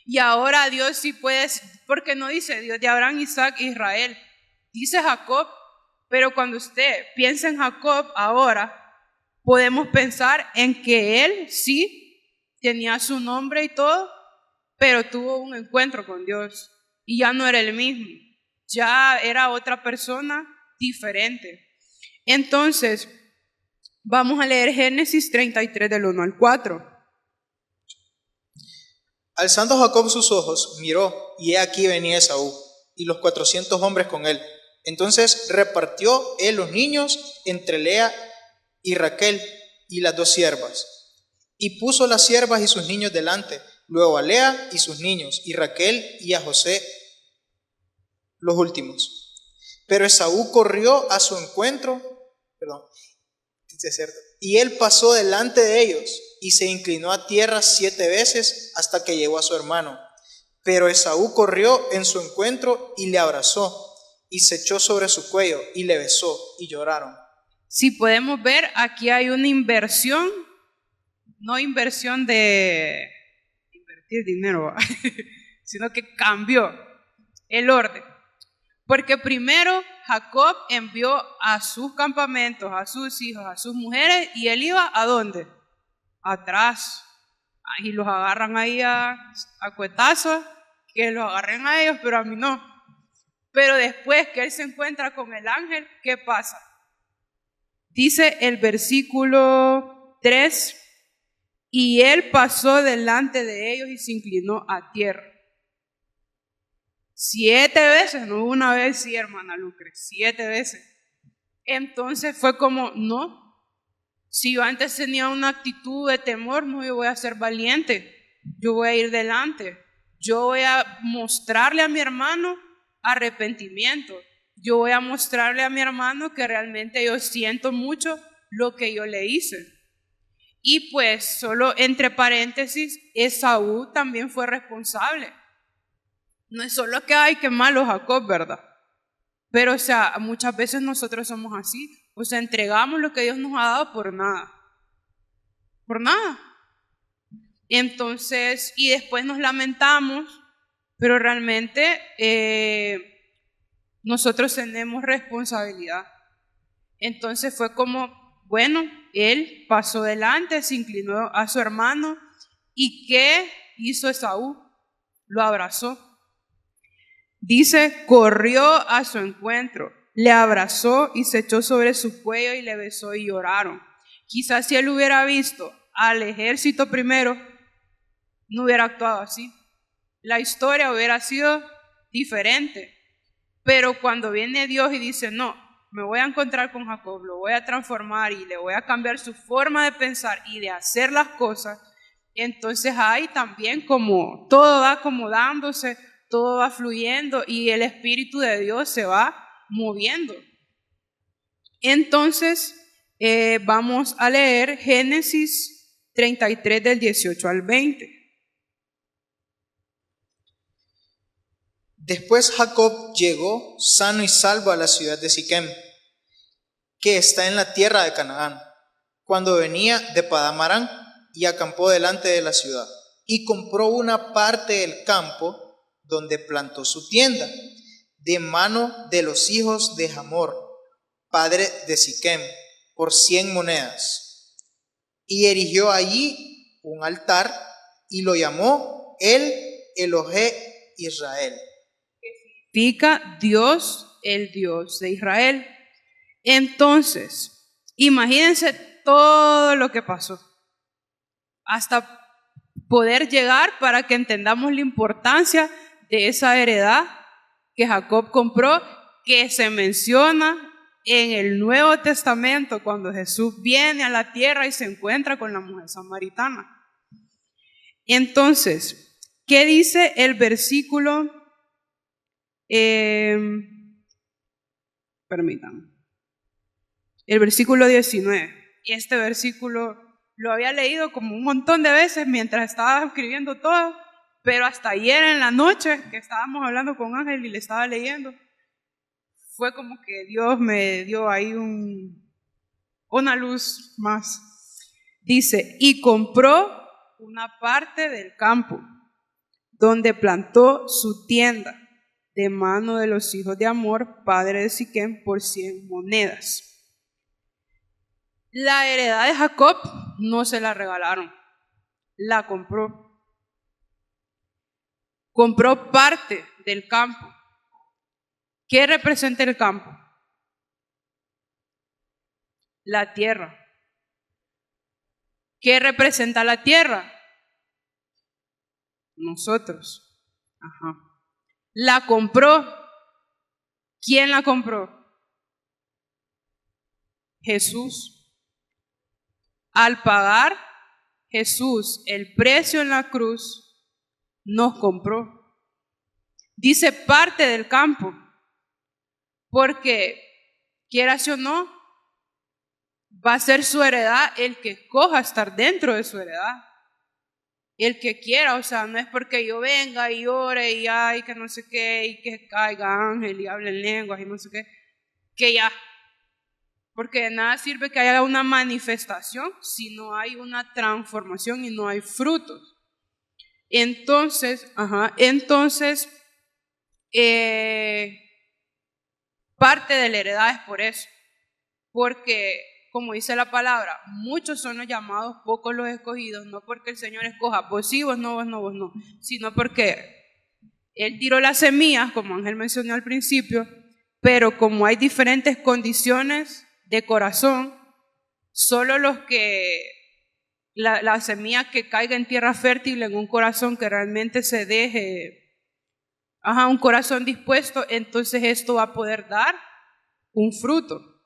Y ahora Dios sí puedes, porque no dice Dios de Abraham, Isaac e Israel, dice Jacob, pero cuando usted piensa en Jacob ahora, podemos pensar en que él sí tenía su nombre y todo, pero tuvo un encuentro con Dios y ya no era el mismo, ya era otra persona diferente. Entonces, vamos a leer Génesis 33 del 1 al 4. Alzando Jacob sus ojos, miró, y he aquí venía Esaú, y los 400 hombres con él. Entonces repartió él los niños entre Lea y Raquel y las 2 siervas. Y puso las siervas y sus niños delante, luego a Lea y sus niños, y Raquel y a José los últimos. Pero Esaú corrió a su encuentro, y él pasó delante de ellos, y se inclinó a tierra 7 veces hasta que llegó a su hermano. Pero Esaú corrió en su encuentro y le abrazó, y se echó sobre su cuello, y le besó, y lloraron. Si podemos ver, aquí hay una inversión, no inversión de invertir dinero, sino que cambió el orden. Porque primero Jacob envió a sus campamentos, a sus hijos, a sus mujeres, y él iba ¿a dónde? Atrás. Y los agarran ahí a cuetazos, que los agarren a ellos, pero a mí no. Pero después que él se encuentra con el ángel, ¿qué pasa? Dice el versículo 3, y él pasó delante de ellos y se inclinó a tierra. 7 veces, no una vez, sí, hermana Lucre, 7 veces. Entonces fue como, no, Si yo antes tenía una actitud de temor, no, yo voy a ser valiente, yo voy a ir delante, yo voy a mostrarle a mi hermano arrepentimiento, yo voy a mostrarle a mi hermano que realmente yo siento mucho lo que yo le hice. Y pues, solo entre paréntesis, Esaú también fue responsable. No es solo que hay que malo Jacob, ¿verdad? Pero, o sea, muchas veces nosotros somos así. O sea, entregamos lo que Dios nos ha dado por nada. Por nada. Entonces, y después nos lamentamos, pero realmente nosotros tenemos responsabilidad. Entonces fue como, bueno, él pasó delante, se inclinó a su hermano. ¿Y qué hizo Esaú? Lo abrazó. Dice, corrió a su encuentro, le abrazó y se echó sobre su cuello y le besó y lloraron. Quizás si él hubiera visto al ejército primero, no hubiera actuado así. La historia hubiera sido diferente. Pero cuando viene Dios y dice, no, me voy a encontrar con Jacob, lo voy a transformar y le voy a cambiar su forma de pensar y de hacer las cosas, entonces ahí también como todo va acomodándose, todo va fluyendo y el Espíritu de Dios se va moviendo. Entonces vamos a leer Génesis 33 del 18 al 20. Después Jacob llegó sano y salvo a la ciudad de Siquem, que está en la tierra de Canaán, cuando venía de Padán Aram, y acampó delante de la ciudad, y compró una parte del campo donde plantó su tienda, de mano de los hijos de Hamor, padre de Siquem, por 100 monedas, y erigió allí un altar, y lo llamó el Elohé Israel. Significa Dios, el Dios de Israel. Entonces, imagínense todo lo que pasó hasta poder llegar para que entendamos la importancia de esa heredad que Jacob compró, que se menciona en el Nuevo Testamento cuando Jesús viene a la tierra y se encuentra con la mujer samaritana. Entonces, ¿qué dice el versículo? Permítanme. El versículo 19. Y este versículo lo había leído como un montón de veces mientras estaba escribiendo todo, pero hasta ayer en la noche que estábamos hablando con Ángel y le estaba leyendo, fue como que Dios me dio ahí una luz más. Dice, y compró una parte del campo donde plantó su tienda, de mano de los hijos de Hamor, padre de Siquem, por 100 monedas. La heredad de Jacob no se la regalaron, la compró. Compró parte del campo. ¿Qué representa el campo? La tierra. ¿Qué representa la tierra? Nosotros. Ajá. La compró. ¿Quién la compró? Jesús. Al pagar Jesús el precio en la cruz, nos compró. Dice parte del campo, porque quieras o no, va a ser su heredad el que escoja estar dentro de su heredad. El que quiera, o sea, no es porque yo venga y ore y ay, que no sé qué, y que caiga ángel y hable en lenguas y no sé qué, que ya. Porque de nada sirve que haya una manifestación si no hay una transformación y no hay frutos. Entonces, parte de la heredad es por eso. Porque, como dice la palabra, muchos son los llamados, pocos los escogidos, no porque el Señor escoja, vos sí, vos no, sino porque Él tiró las semillas, como Ángel mencionó al principio, pero como hay diferentes condiciones de corazón, solo los que la semilla que caiga en tierra fértil, en un corazón que realmente se deje, un corazón dispuesto, entonces esto va a poder dar un fruto.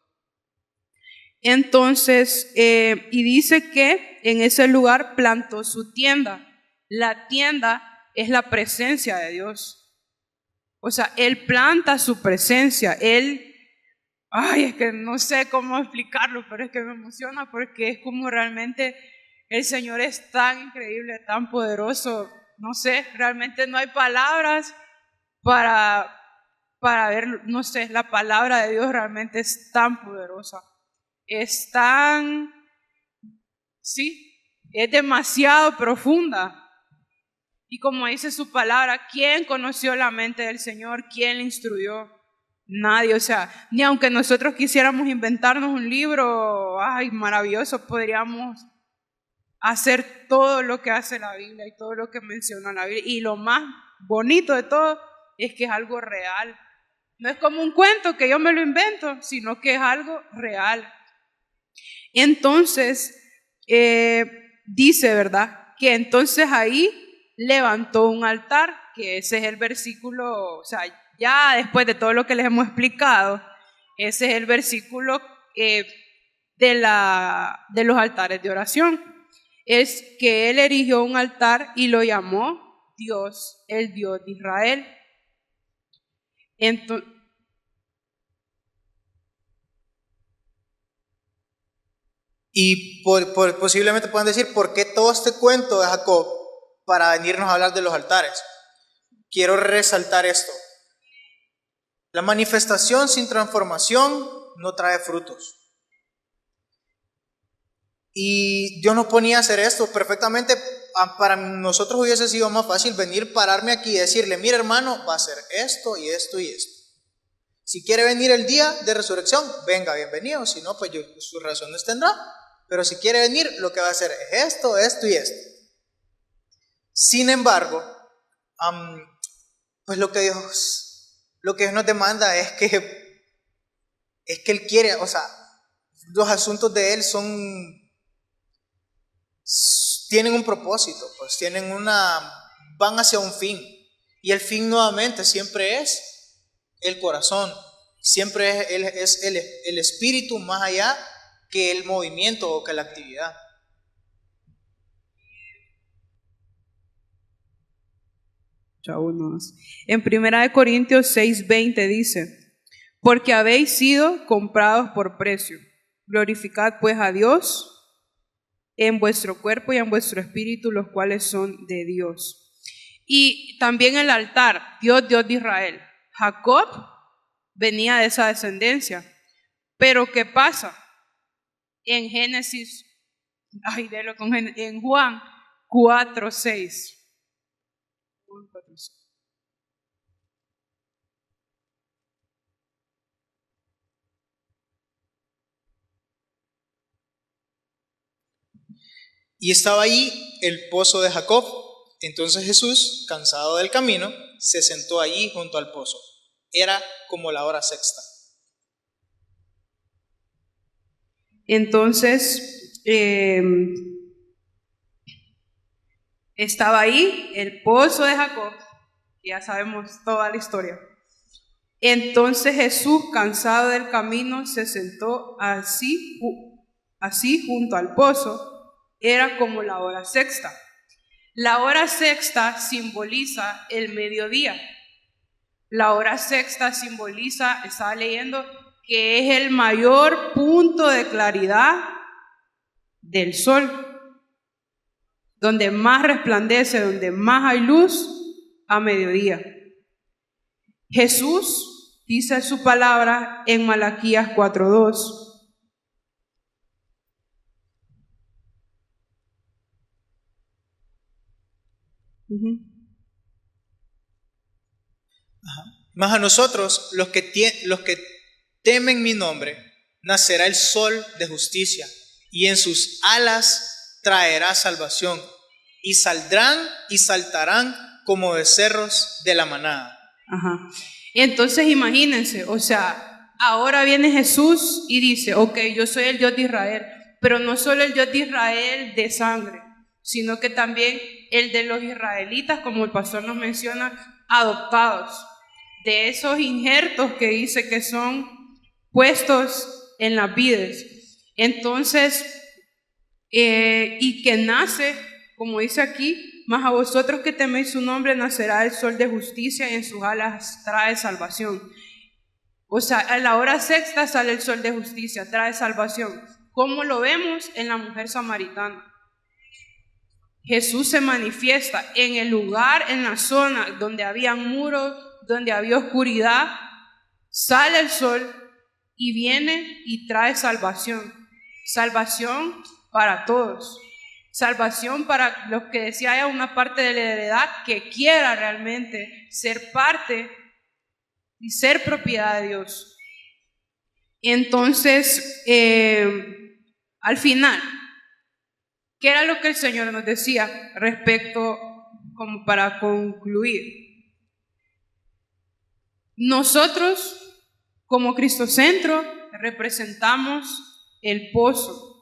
Entonces, y dice que en ese lugar plantó su tienda. La tienda es la presencia de Dios. O sea, Él planta su presencia. Él, es que no sé cómo explicarlo, pero es que me emociona porque es como realmente el Señor es tan increíble, tan poderoso. No sé, realmente no hay palabras para ver, no sé, la palabra de Dios realmente es tan poderosa. Es tan, sí, es demasiado profunda. Y como dice su palabra, ¿quién conoció la mente del Señor? ¿Quién le instruyó? Nadie. O sea, ni aunque nosotros quisiéramos inventarnos un libro, maravilloso, podríamos hacer todo lo que hace la Biblia y todo lo que menciona la Biblia. Y lo más bonito de todo es que es algo real. No es como un cuento que yo me lo invento, sino que es algo real. Entonces, dice, ¿verdad? Que entonces ahí levantó un altar, que ese es el versículo, o sea, ya después de todo lo que les hemos explicado, ese es el versículo de los altares de oración. Es que él erigió un altar y lo llamó Dios, el Dios de Israel. Entonces, Y posiblemente puedan decir, ¿por qué todo este cuento de Jacob para venirnos a hablar de los altares? Quiero resaltar esto. La manifestación sin transformación no trae frutos. Y Dios nos ponía a hacer esto perfectamente. Para nosotros hubiese sido más fácil venir, pararme aquí y decirle, mira hermano, va a hacer esto y esto y esto. Si quiere venir el día de resurrección, venga, bienvenido. Si no, pues sus razones tendrá. Pero si quiere venir, lo que va a hacer es esto, esto y esto. Sin embargo, pues lo que Dios nos demanda es que Él quiere, o sea, los asuntos de Él tienen un propósito, pues van hacia un fin. Y el fin nuevamente siempre es el corazón, siempre es el espíritu más allá que el movimiento o que la actividad. En 1 Corintios 6:20 dice, porque habéis sido comprados por precio. Glorificad pues a Dios en vuestro cuerpo y en vuestro espíritu, los cuales son de Dios. Y también el altar, Dios de Israel. Jacob venía de esa descendencia. Pero ¿qué pasa? En Génesis, en Juan 4:6. Y estaba allí el pozo de Jacob. Entonces Jesús, cansado del camino, se sentó allí junto al pozo. Era como la hora sexta. Entonces, estaba ahí el pozo de Jacob, que ya sabemos toda la historia. Entonces Jesús, cansado del camino, se sentó así junto al pozo. Era como la hora sexta. La hora sexta simboliza el mediodía. La hora sexta simboliza, estaba leyendo, que es el mayor punto de claridad del sol, donde más resplandece, donde más hay luz, a mediodía. Jesús dice su palabra en Malaquías 4:2. Mas a nosotros, los que temen mi nombre, nacerá el sol de justicia, y en sus alas traerá salvación, y saldrán y saltarán como becerros de la manada. Entonces imagínense, o sea, ahora viene Jesús y dice, ok, yo soy el Dios de Israel, pero no solo el Dios de Israel de sangre, sino que también el de los israelitas, como el pastor nos menciona, adoptados, de esos injertos que dice que son puestos en las vides. Entonces, y que nace, como dice aquí, mas a vosotros que teméis su nombre nacerá el sol de justicia y en sus alas trae salvación. O sea, a la hora sexta sale el sol de justicia, trae salvación. ¿Cómo lo vemos? En la mujer samaritana. Jesús se manifiesta en el lugar, en la zona donde había muros, donde había oscuridad, sale el sol y viene y trae salvación. Salvación para todos. Salvación para los que decía haya una parte de la heredad que quiera realmente ser parte y ser propiedad de Dios. Entonces, al final, ¿qué era lo que el Señor nos decía respecto, como para concluir? Nosotros, como Cristocentro, representamos el pozo.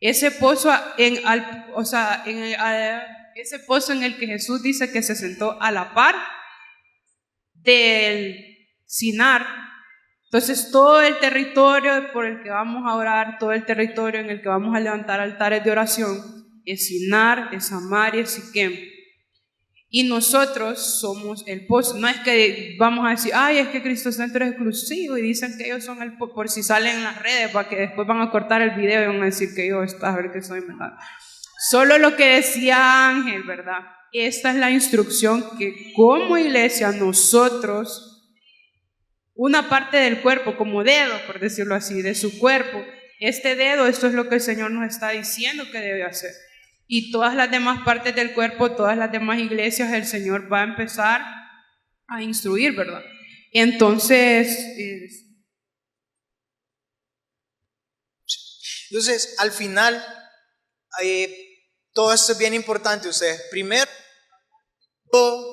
Ese pozo ese pozo en el que Jesús dice que se sentó a la par del Sinar. Entonces todo el territorio por el que vamos a orar, todo el territorio en el que vamos a levantar altares de oración, es Sinar, es Samaria, es Siquem. Y nosotros somos el pozo. No es que vamos a decir, ay, es que Cristocentro es exclusivo y dicen que ellos son el pozo, por si salen en las redes, para que después van a cortar el video y van a decir que yo, a ver que soy mejor. Solo lo que decía Ángel, ¿verdad? Esta es la instrucción que como iglesia nosotros, una parte del cuerpo, como dedo, por decirlo así, de su cuerpo, este dedo, esto es lo que el Señor nos está diciendo que debe hacer. Y todas las demás partes del cuerpo, todas las demás iglesias, el Señor va a empezar a instruir, ¿verdad? Entonces, al final, todo esto es bien importante, ustedes. Primero,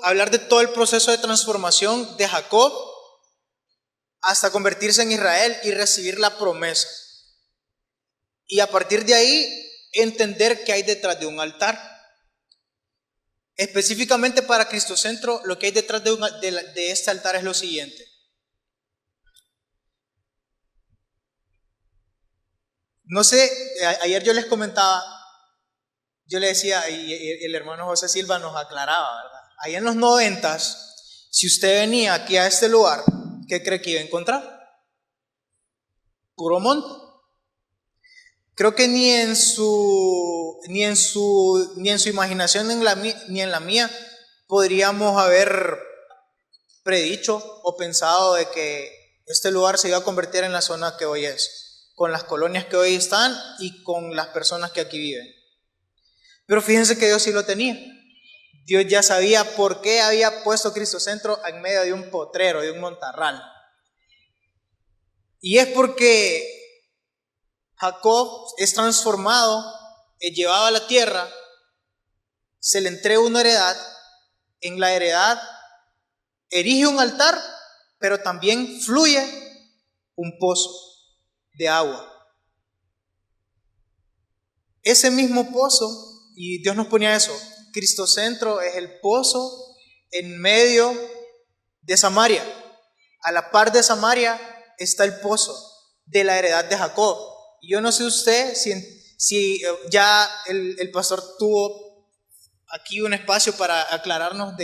hablar de todo el proceso de transformación de Jacob hasta convertirse en Israel y recibir la promesa. Y a partir de ahí, entender qué hay detrás de un altar. Específicamente para Cristocentro, lo que hay detrás de este altar es lo siguiente. No sé, ayer yo les comentaba, yo le decía, y el hermano José Silva nos aclaraba, ¿verdad? Ahí en los 90s, si usted venía aquí a este lugar, ¿qué cree que iba a encontrar? Puro monte. Creo que ni en su imaginación ni en la mía podríamos haber predicho o pensado de que este lugar se iba a convertir en la zona que hoy es, con las colonias que hoy están y con las personas que aquí viven. Pero fíjense que Dios sí lo tenía. Dios ya sabía por qué había puesto Cristocentro en medio de un potrero, de un montarral. Y es porque Jacob es transformado, es llevado a la tierra, se le entrega una heredad, en la heredad erige un altar, pero también fluye un pozo de agua. Ese mismo pozo, y Dios nos ponía eso, Cristocentro es el pozo en medio de Samaria. A la par de Samaria está el pozo de la heredad de Jacob. Yo no sé usted si ya el pastor tuvo aquí un espacio para aclararnos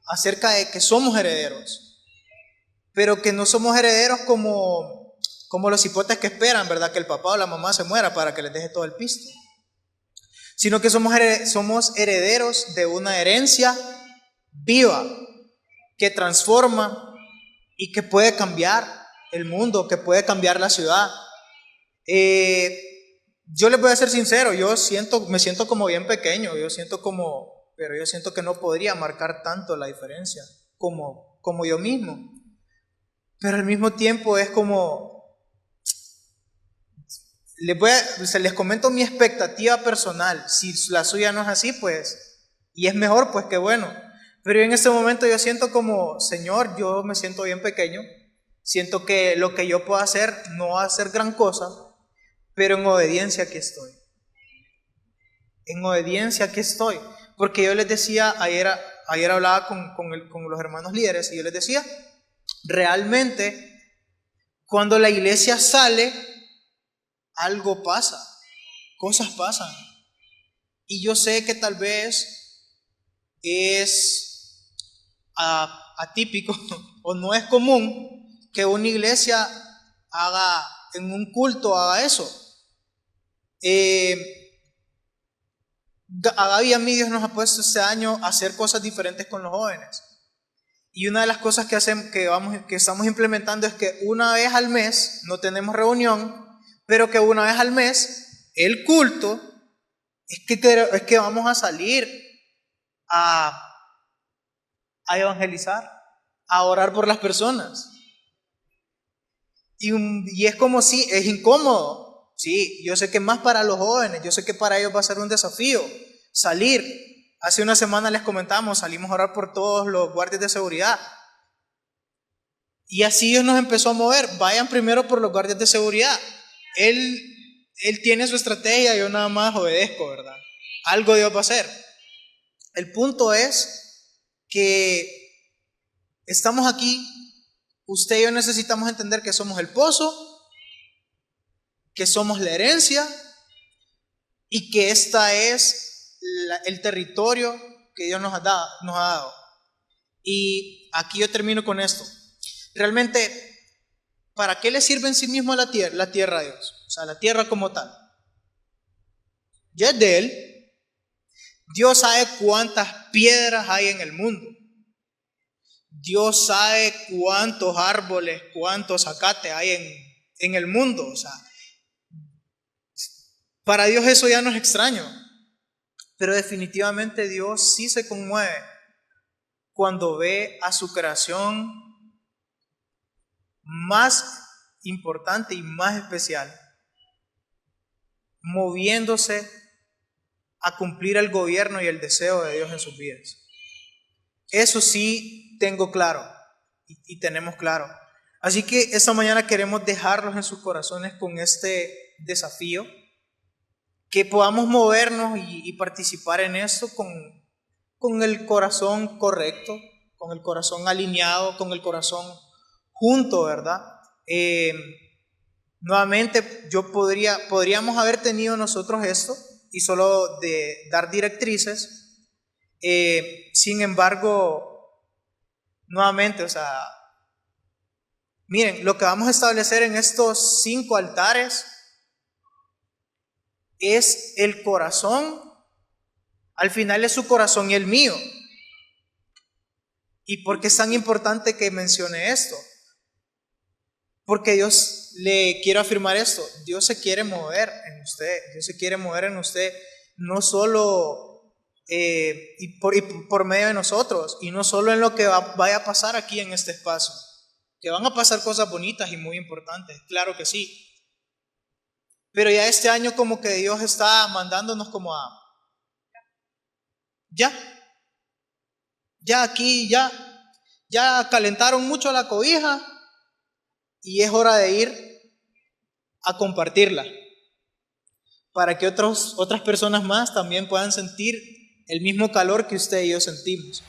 acerca de que somos herederos, pero que no somos herederos como los hipotes que esperan, ¿verdad? Que el papá o la mamá se muera para que les deje todo el pisto, sino que somos herederos de una herencia viva que transforma y que puede cambiar el mundo, que puede cambiar la ciudad. Yo les voy a ser sincero, me siento como bien pequeño, pero yo siento que no podría marcar tanto la diferencia como yo mismo. Pero al mismo tiempo es como, les comento mi expectativa personal. Si la suya no es así, pues, y es mejor, pues qué bueno. Pero en este momento yo siento como, Señor, yo me siento bien pequeño, siento que lo que yo puedo hacer no va a ser gran cosa, pero en obediencia aquí estoy. En obediencia aquí estoy. Porque yo les decía, ayer hablaba con los hermanos líderes y yo les decía, realmente, cuando la iglesia sale algo pasa, cosas pasan. Y yo sé que tal vez es atípico o no es común que una iglesia haga, en un culto haga eso. Gaby y a mí Dios nos ha puesto este año a hacer cosas diferentes con los jóvenes. Y una de las cosas que estamos implementando es que una vez al mes no tenemos reunión, pero que una vez al mes el culto es que vamos a salir a evangelizar, a orar por las personas. Y es como si es incómodo. Sí, yo sé que más para los jóvenes, yo sé que para ellos va a ser un desafío salir. Hace una semana les comentamos, salimos a orar por todos los guardias de seguridad. Y así Dios nos empezó a mover. Vayan primero por los guardias de seguridad. Él tiene su estrategia, yo nada más obedezco, ¿verdad? Algo Dios va a hacer. El punto es que estamos aquí, usted y yo necesitamos entender que somos el pozo, que somos la herencia y que esta es el territorio que Dios nos ha dado. Y aquí yo termino con esto. Realmente, ¿para qué le sirve en sí mismo la tierra a Dios? O sea, la tierra como tal. Ya es de Él. Dios sabe cuántas piedras hay en el mundo. Dios sabe cuántos árboles, cuántos zacate hay en el mundo. O sea, para Dios eso ya no es extraño. Pero definitivamente Dios sí se conmueve cuando ve a su creación más importante y más especial moviéndose a cumplir el gobierno y el deseo de Dios en sus vidas. Eso sí tengo claro y tenemos claro. Así que esta mañana queremos dejarlos en sus corazones con este desafío, que podamos movernos y participar en esto con el corazón correcto, con el corazón alineado, con el corazón junto, ¿verdad? Nuevamente, podríamos haber tenido nosotros esto y solo de dar directrices. Sin embargo, nuevamente, o sea, miren, lo que vamos a establecer en estos 5 altares es el corazón. Al final es su corazón y el mío. ¿Y por qué es tan importante que mencione esto? Porque Dios, le quiero afirmar esto, Dios se quiere mover en usted. Dios se quiere mover en usted no solo y por medio de nosotros, y no solo en lo que vaya a pasar aquí en este espacio, que van a pasar cosas bonitas y muy importantes, claro que sí. Pero ya este año como que Dios está mandándonos como a ya aquí, ya calentaron mucho la cobija y es hora de ir a compartirla para que otras personas más también puedan sentir el mismo calor que usted y yo sentimos.